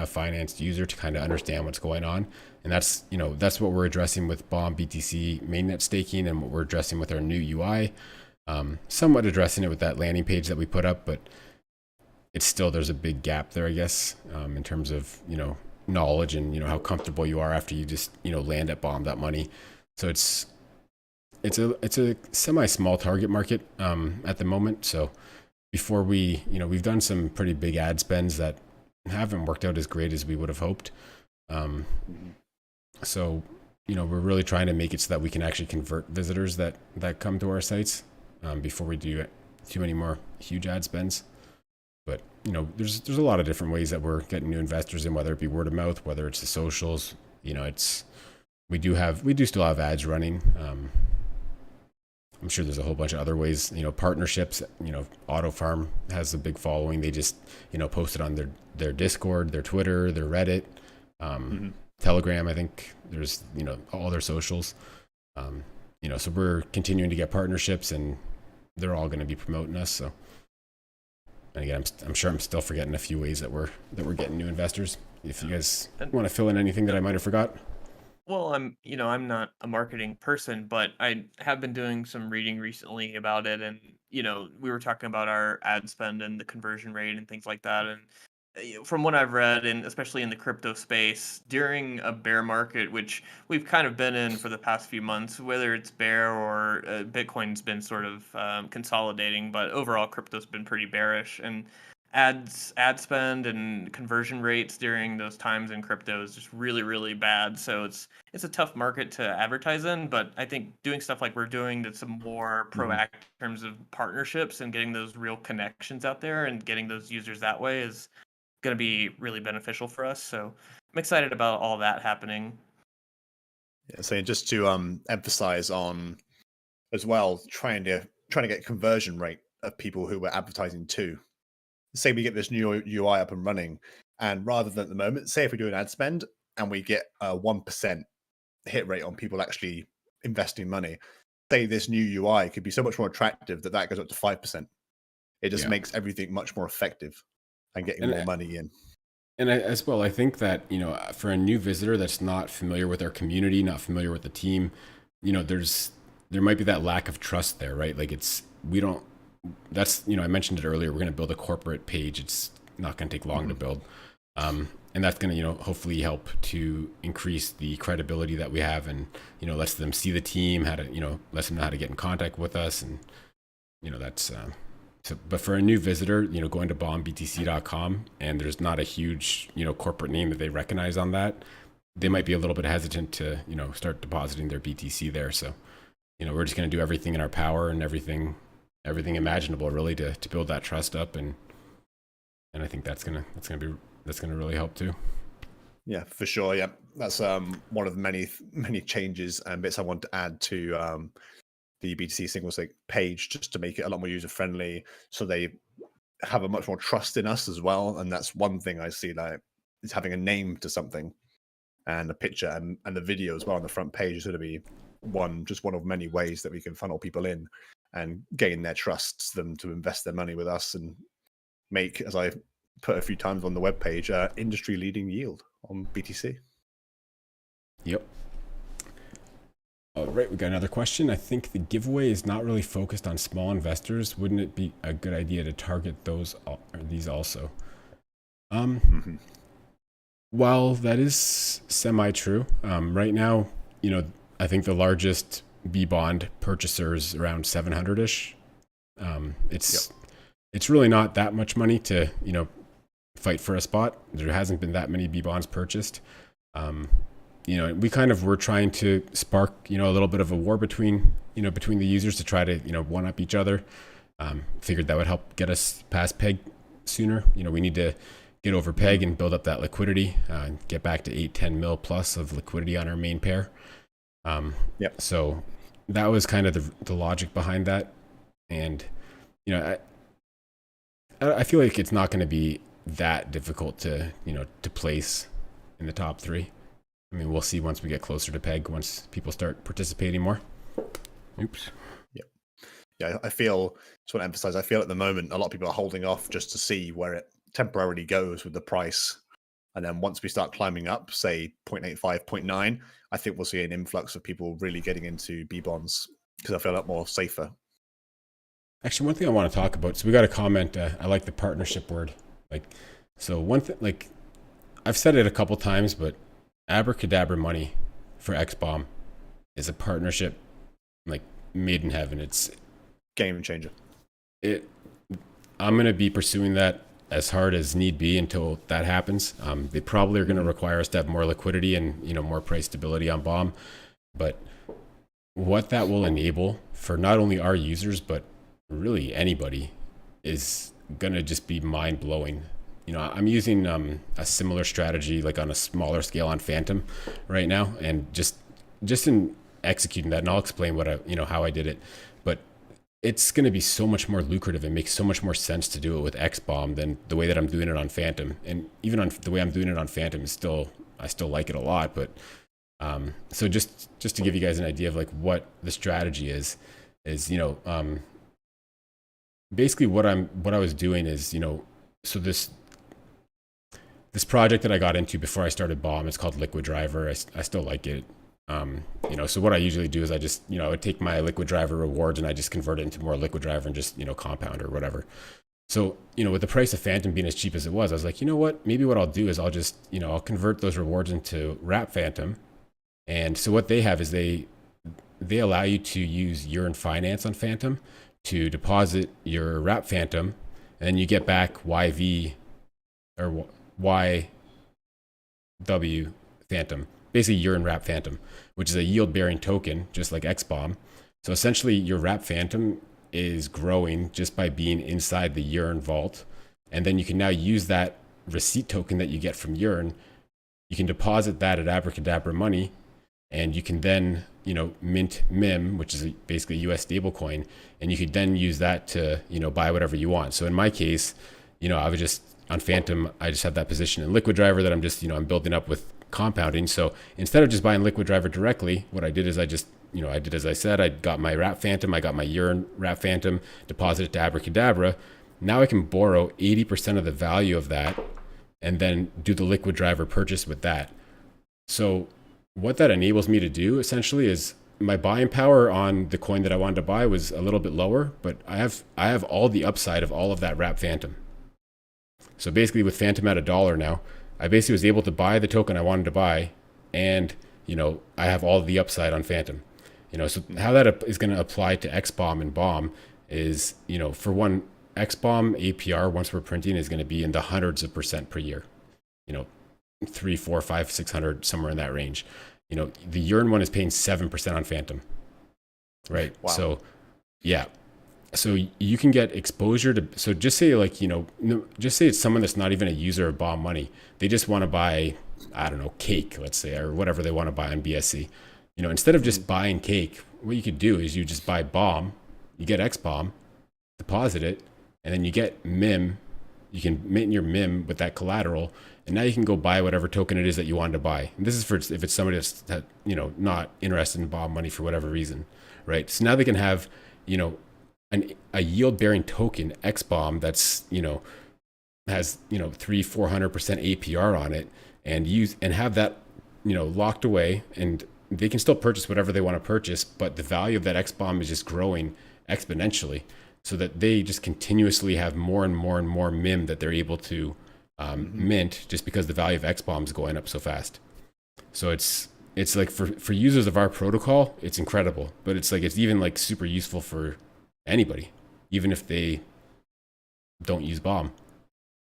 S1: financed user to kind of understand what's going on. And that's what we're addressing with Bomb BTC mainnet staking and what we're addressing with our new UI. Somewhat addressing it with that landing page that we put up, but it's still, there's a big gap there, I guess, in terms of, knowledge and, how comfortable you are after you just, land at Bomb that money. So it's a semi-small target market at the moment. So before we've done some pretty big ad spends that haven't worked out as great as we would have hoped. So, we're really trying to make it so that we can actually convert visitors that come to our sites before we do too many more huge ad spends. But, there's a lot of different ways that we're getting new investors in, whether it be word of mouth, whether it's the socials, we do still have ads running. I'm sure there's a whole bunch of other ways, partnerships, Auto Farm has a big following. They just, posted on their Discord, their Twitter, their Reddit, Telegram. I think there's, all their socials. So we're continuing to get partnerships and they're all going to be promoting us. So, and again, I'm sure I'm still forgetting a few ways that we're getting new investors. If you guys want to fill in anything that I might have forgot.
S3: Well, I'm not a marketing person, but I have been doing some reading recently about it, and we were talking about our ad spend and the conversion rate and things like that. And from what I've read, and especially in the crypto space, during a bear market, which we've kind of been in for the past few months, whether it's bear or Bitcoin's been sort of consolidating, but overall crypto's been pretty bearish, and ad spend and conversion rates during those times in crypto is just really, really bad. So it's a tough market to advertise in, but I think doing stuff like we're doing that's more proactive in terms of partnerships and getting those real connections out there and getting those users that way is going to be really beneficial for us. So I'm excited about all that happening.
S2: Yeah, so just to emphasize on as well, trying to get conversion rate of people who we're advertising to. Say we get this new UI up and running, and rather than at the moment, say if we do an ad spend and we get a 1% hit rate on people actually investing money, say this new UI could be so much more attractive that goes up to 5%. It just makes everything much more effective and getting more money in.
S1: And as well, I think that, for a new visitor that's not familiar with our community, not familiar with the team, there might be that lack of trust there, right? Like I mentioned it earlier, we're going to build a corporate page. It's not going to take long to build. And that's going to, hopefully help to increase the credibility that we have and, lets them see the team, lets them know how to get in contact with us. And, that's, but for a new visitor, going to bombbtc.com and there's not a huge, corporate name that they recognize on that, they might be a little bit hesitant to, start depositing their BTC there. So, we're just going to do everything in our power and everything imaginable really to build that trust up. And I think that's going to really help too.
S2: Yeah, for sure. Yeah. That's one of the many changes and bits I want to add to the BTC single sig page, just to make it a lot more user friendly, so they have a much more trust in us as well. And that's one thing I see, like, is having a name to something and a picture and the video as well on the front page is going to be one of many ways that we can funnel people in and gain their trust, them to invest their money with us and make, as I put a few times on the webpage, industry leading yield on BTC.
S1: Yep. All right, we got another question. I think the giveaway is not really focused on small investors. Wouldn't it be a good idea to target these also? While that is semi-true, right now, I think the largest B bond purchaser is around 700-ish. It's really not that much money to fight for a spot. There hasn't been that many B bonds purchased. We kind of were trying to spark a little bit of a war between the users to try to one up each other. Figured that would help get us past peg sooner. We need to get over peg and build up that liquidity, get back to 8-10 mil plus of liquidity on our main pair. So that was kind of the logic behind that. And I feel like it's not going to be that difficult to place in the top 3. I mean, we'll see once we get closer to peg, once people start participating more. Oops.
S2: Yeah, I feel, just want to emphasize, I feel at the moment, a lot of people are holding off just to see where it temporarily goes with the price. And then once we start climbing up, say 0.85, 0.9, I think we'll see an influx of people really getting into B bonds because I feel a lot more safer.
S1: Actually, one thing I want to talk about, so we got a comment, I like the partnership word. So one thing, I've said it a couple times, but abracadabra money for XBomb is a partnership made in heaven. It's
S2: game changer.
S1: I'm going to be pursuing that as hard as need be until that happens. They probably are going to require us to have more liquidity and more price stability on bomb. But what that will enable for not only our users but really anybody is going to just be mind blowing. I'm using a similar strategy on a smaller scale on Phantom right now, and just in executing that, and I'll explain how I did it. But it's going to be so much more lucrative. It makes so much more sense to do it with XBomb than the way that I'm doing it on Phantom. And even on the way I'm doing it on Phantom I still like it a lot. But so just to give you guys an idea of what the strategy is basically what I was doing is so this project that I got into before I started Bomb, it's called Liquid Driver. I still like it. So what I usually do is I just, I would take my Liquid Driver rewards and I just convert it into more Liquid Driver and just, compound or whatever. So, with the price of Phantom being as cheap as it was, I was like, you know what, maybe what I'll do is I'll just, I'll convert those rewards into Wrap Phantom. And so what they have is they allow you to use Urine Finance on Phantom to deposit your Wrap Phantom, and then you get back YV or YW Phantom, basically Urine Wrap Phantom, which is a yield bearing token, just like XBomb. So essentially your Wrap Phantom is growing just by being inside the Urine vault. And then you can now use that receipt token that you get from Urine. You can deposit that at Abracadabra Money, and you can then, mint MIM, which is basically a US stablecoin, and you could then use that to, buy whatever you want. So in my case, I would just, on Phantom, I just have that position in Liquid Driver that I'm just, I'm building up with compounding. So instead of just buying Liquid Driver directly, what I did is I just, I did as I said, I got my Wrap Phantom, I got my Urine Wrap Phantom, deposited it to Abracadabra. Now I can borrow 80% of the value of that and then do the Liquid Driver purchase with that. So what that enables me to do essentially is my buying power on the coin that I wanted to buy was a little bit lower, but I have all the upside of all of that Wrap Phantom. So basically with Phantom at $1 now, I basically was able to buy the token I wanted to buy, and I have all the upside on Phantom. So how that is going to apply to XBomb and Bomb is, for one, XBomb APR once we're printing is going to be in the hundreds of percent per year. 3, 4, 5, 600, somewhere in that range. The Urine one is paying 7% on Phantom, right? Wow. So yeah. So you can get exposure to, so just say just say it's someone that's not even a user of Bomb Money. They just want to buy, I don't know, cake, let's say, or whatever they want to buy on BSC. Instead of just buying cake, what you could do is you just buy Bomb, you get XBomb, deposit it, and then you get MIM. You can mint your MIM with that collateral, and now you can go buy whatever token it is that you wanted to buy. And this is for if it's somebody that's not interested in Bomb Money for whatever reason, right? So now they can have, a yield-bearing token, XBomb, that's, has, 300-400% APR on it, and have that, locked away and they can still purchase whatever they want to purchase, but the value of that X bomb is just growing exponentially, so that they just continuously have more and more and more MIM that they're able to mint, just because the value of X bomb is going up so fast. So it's like for users of our protocol, it's incredible, but it's like, it's even like super useful for anybody, even if they don't use bomb,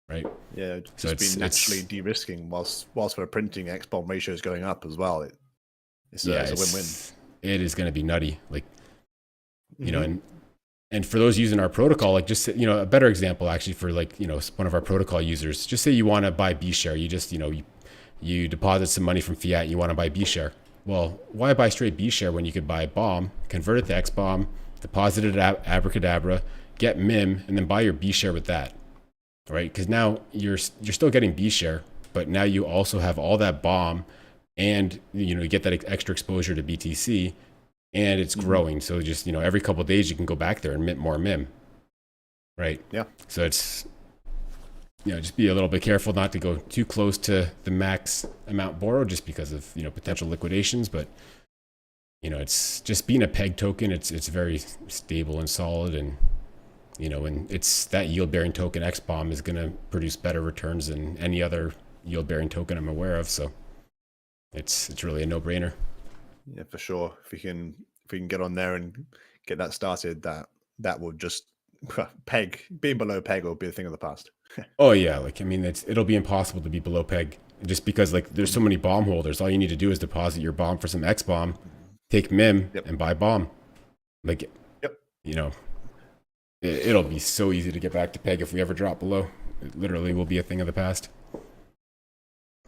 S1: right?
S2: Yeah,
S1: So
S2: it's been naturally de-risking whilst we're printing X bomb ratios going up as well. It's a win-win.
S1: It is going to be nutty, like, you know, and for those using our protocol, like, just, you know, a better example actually for, like, you know, one of our protocol users, just say you want to buy B share, you just, you know, you deposit some money from fiat, you want to buy B share. Well, why buy straight B share when you could buy bomb, convert it to X bomb, deposit it at Abracadabra, get MIM, and then buy your B share with that, right? Because now you're still getting B share, but now you also have all that bomb, and, you know, you get that extra exposure to BTC, and it's growing. So just, you know, every couple of days you can go back there and mint more MIM, right?
S2: Yeah.
S1: So it's, you know, just be a little bit careful not to go too close to the max amount borrowed, just because of, you know, potential liquidations. But, you know, it's just being a peg token. It's very stable and solid, and, you know, and it's that yield bearing token X bomb is going to produce better returns than any other yield bearing token I'm aware of. So it's really a no brainer.
S2: Yeah, for sure. If we can get on there and get that started, that will just being below peg will be a thing of the past.
S1: Oh yeah, like, I mean, it'll be impossible to be below peg, just because, like, there's so many bomb holders. All you need to do is deposit your bomb for some X bomb, take MIM, and buy bomb. Like, you know, it'll be so easy to get back to peg if we ever drop below. It literally will be a thing of the past.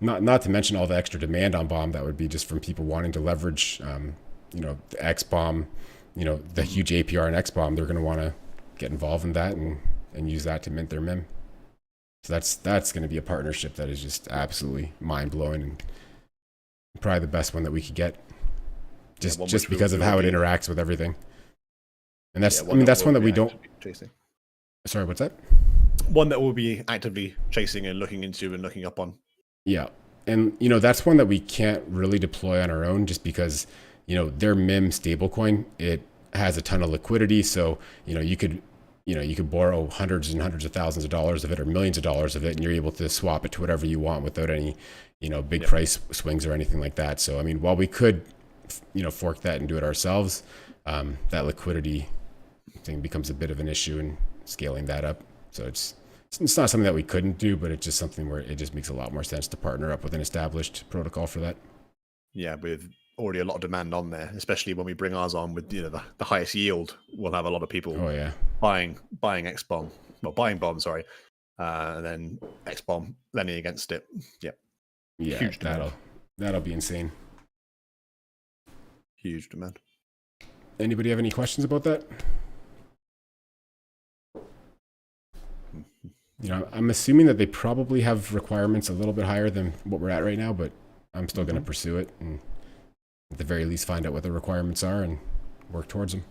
S1: Not to mention all the extra demand on bomb that would be just from people wanting to leverage, you know, the X bomb, you know, the huge APR and X bomb. They're going to want to get involved in that and use that to mint their MIM. So that's going to be a partnership that is just absolutely mind blowing, and probably the best one that we could get, just because of how it interacts with everything. And that's, I mean, that's one that we don't.
S2: Chasing.
S1: Sorry, what's that?
S2: One that we'll be actively chasing and looking into and looking up on.
S1: Yeah. And, you know, that's one that we can't really deploy on our own, just because, you know, their MIM stablecoin, it has a ton of liquidity. So, you know, you could borrow hundreds and hundreds of thousands of dollars of it, or millions of dollars of it, and you're able to swap it to whatever you want without any, you know, big price swings or anything like that. So, I mean, while we could, you know, fork that and do it ourselves, that liquidity thing becomes a bit of an issue in scaling that up. So it's not something that we couldn't do, but it's just something where it just makes a lot more sense to partner up with an established protocol for that. Yeah,
S2: with already a lot of demand on there, especially when we bring ours on with, you know, the highest yield. We'll have a lot of people buying X bomb, well, buying bomb, sorry, and then X bomb lending against it. Yeah,
S1: huge demand. That'll be insane.
S2: Huge demand.
S1: Anybody have any questions about that? You know, I'm assuming that they probably have requirements a little bit higher than what we're at right now, but I'm still going to pursue it, and at the very least find out what the requirements are and work towards them.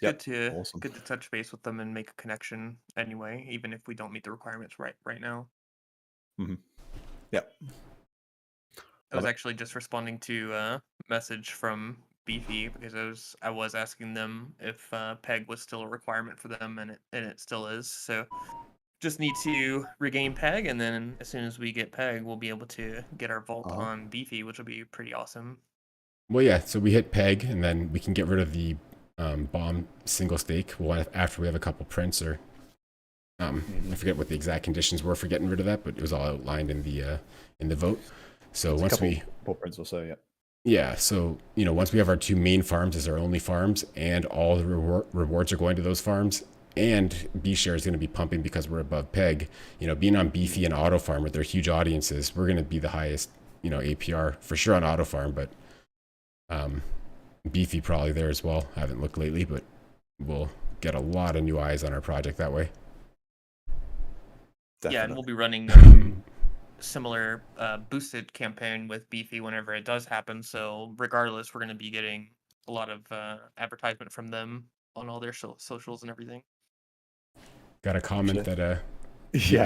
S3: Good to touch base with them and make a connection anyway, even if we don't meet the requirements right now.
S2: Yep.
S3: I was actually just responding to a message from Beefy, because I was asking them if peg was still a requirement for them, and it still is. So just need to regain peg, and then as soon as we get peg, we'll be able to get our vault on Beefy, which will be pretty awesome.
S1: Well, yeah. So we hit peg, and then we can get rid of the bomb single stake. Well, after we have a couple prints, or I forget what the exact conditions were for getting rid of that, but it was all outlined in the vote. So once we
S2: 4 prints or so,
S1: yeah. So, you know, once we have our 2 main farms as our only farms, and all the rewards are going to those farms, and B share is going to be pumping because we're above peg, you know, being on Beefy and Auto Farm with their huge audiences, we're going to be the highest, you know, APR for sure on Auto Farm, but Beefy probably there as well. I haven't looked lately, but we'll get a lot of new eyes on our project that way.
S2: Definitely.
S3: Yeah, and we'll be running similar boosted campaign with Beefy whenever it does happen. So regardless, we're going to be getting a lot of advertisement from them on all their socials and everything.
S1: Got a comment that I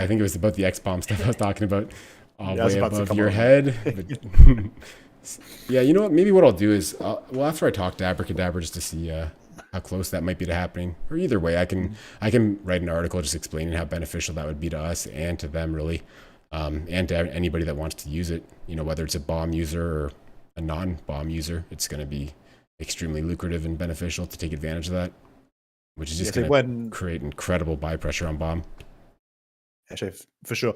S1: think it was about the X bomb stuff I was talking about, all way above your head. But Yeah, you know what? Maybe what I'll do is, well, after I talk to Abracadabra, just to see how close that might be to happening, or either way, I can write an article just explaining how beneficial that would be to us and to them, really, and to anybody that wants to use it. You know, whether it's a bomb user or a non-bomb user, it's going to be extremely lucrative and beneficial to take advantage of that, which is just
S2: so
S1: going to create incredible buy pressure on bomb.
S2: Actually, for sure.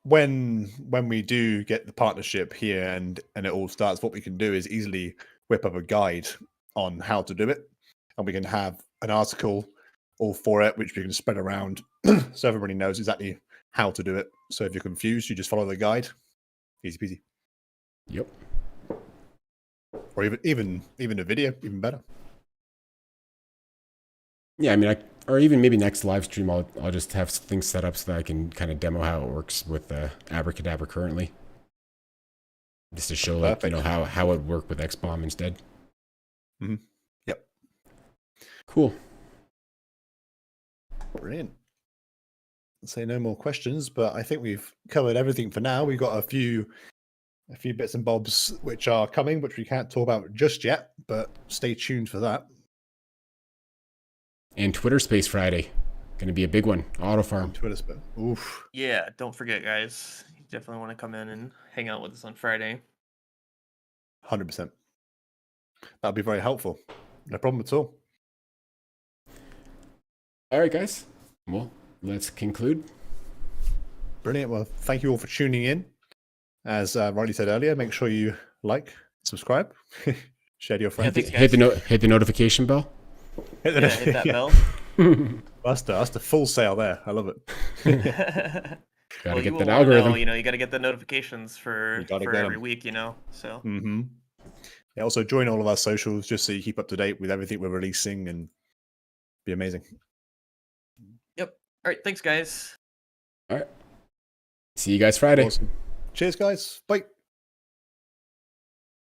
S2: When we do get the partnership here and it all starts, what we can do is easily whip up a guide on how to do it, and we can have an article all for it, which we can spread around so everybody knows exactly how to do it. So if you're confused, you just follow the guide. Easy peasy.
S1: Yep.
S2: Or even a video, even better.
S1: Yeah, I mean, or even maybe next live stream, I'll just have things set up so that I can kind of demo how it works with Abracadabra currently, just to show like
S2: Perfect.
S1: how it would work with XBomb instead.
S2: Mm-hmm. Yep.
S1: Cool.
S2: Brilliant. I'd say no more questions, but I think we've covered everything for now. We've got a few bits and bobs which are coming, which we can't talk about just yet, but stay tuned for that.
S1: And Twitter Space Friday, going to be a big one. Auto Farm.
S2: Twitter Space. Oof.
S3: Yeah, don't forget, guys. You definitely want to come in and hang out with us on Friday.
S2: 100%. That'd be very helpful. No problem at all.
S1: All right, guys. Well, let's conclude.
S2: Brilliant. Well, thank you all for tuning in. As Riley said earlier, make sure you like, subscribe, share to your friends.
S1: Hit the notification bell.
S3: Hit that bell.
S2: That's the full sale there. I love it.
S1: Gotta get that algorithm.
S3: Know, you got to get the notifications for every week, so.
S2: Mm-hmm. Yeah, also join all of our socials just so you keep up to date with everything we're releasing, and be amazing.
S3: Yep. All right. Thanks, guys.
S1: All right. See you guys Friday.
S2: Awesome. Cheers, guys. Bye.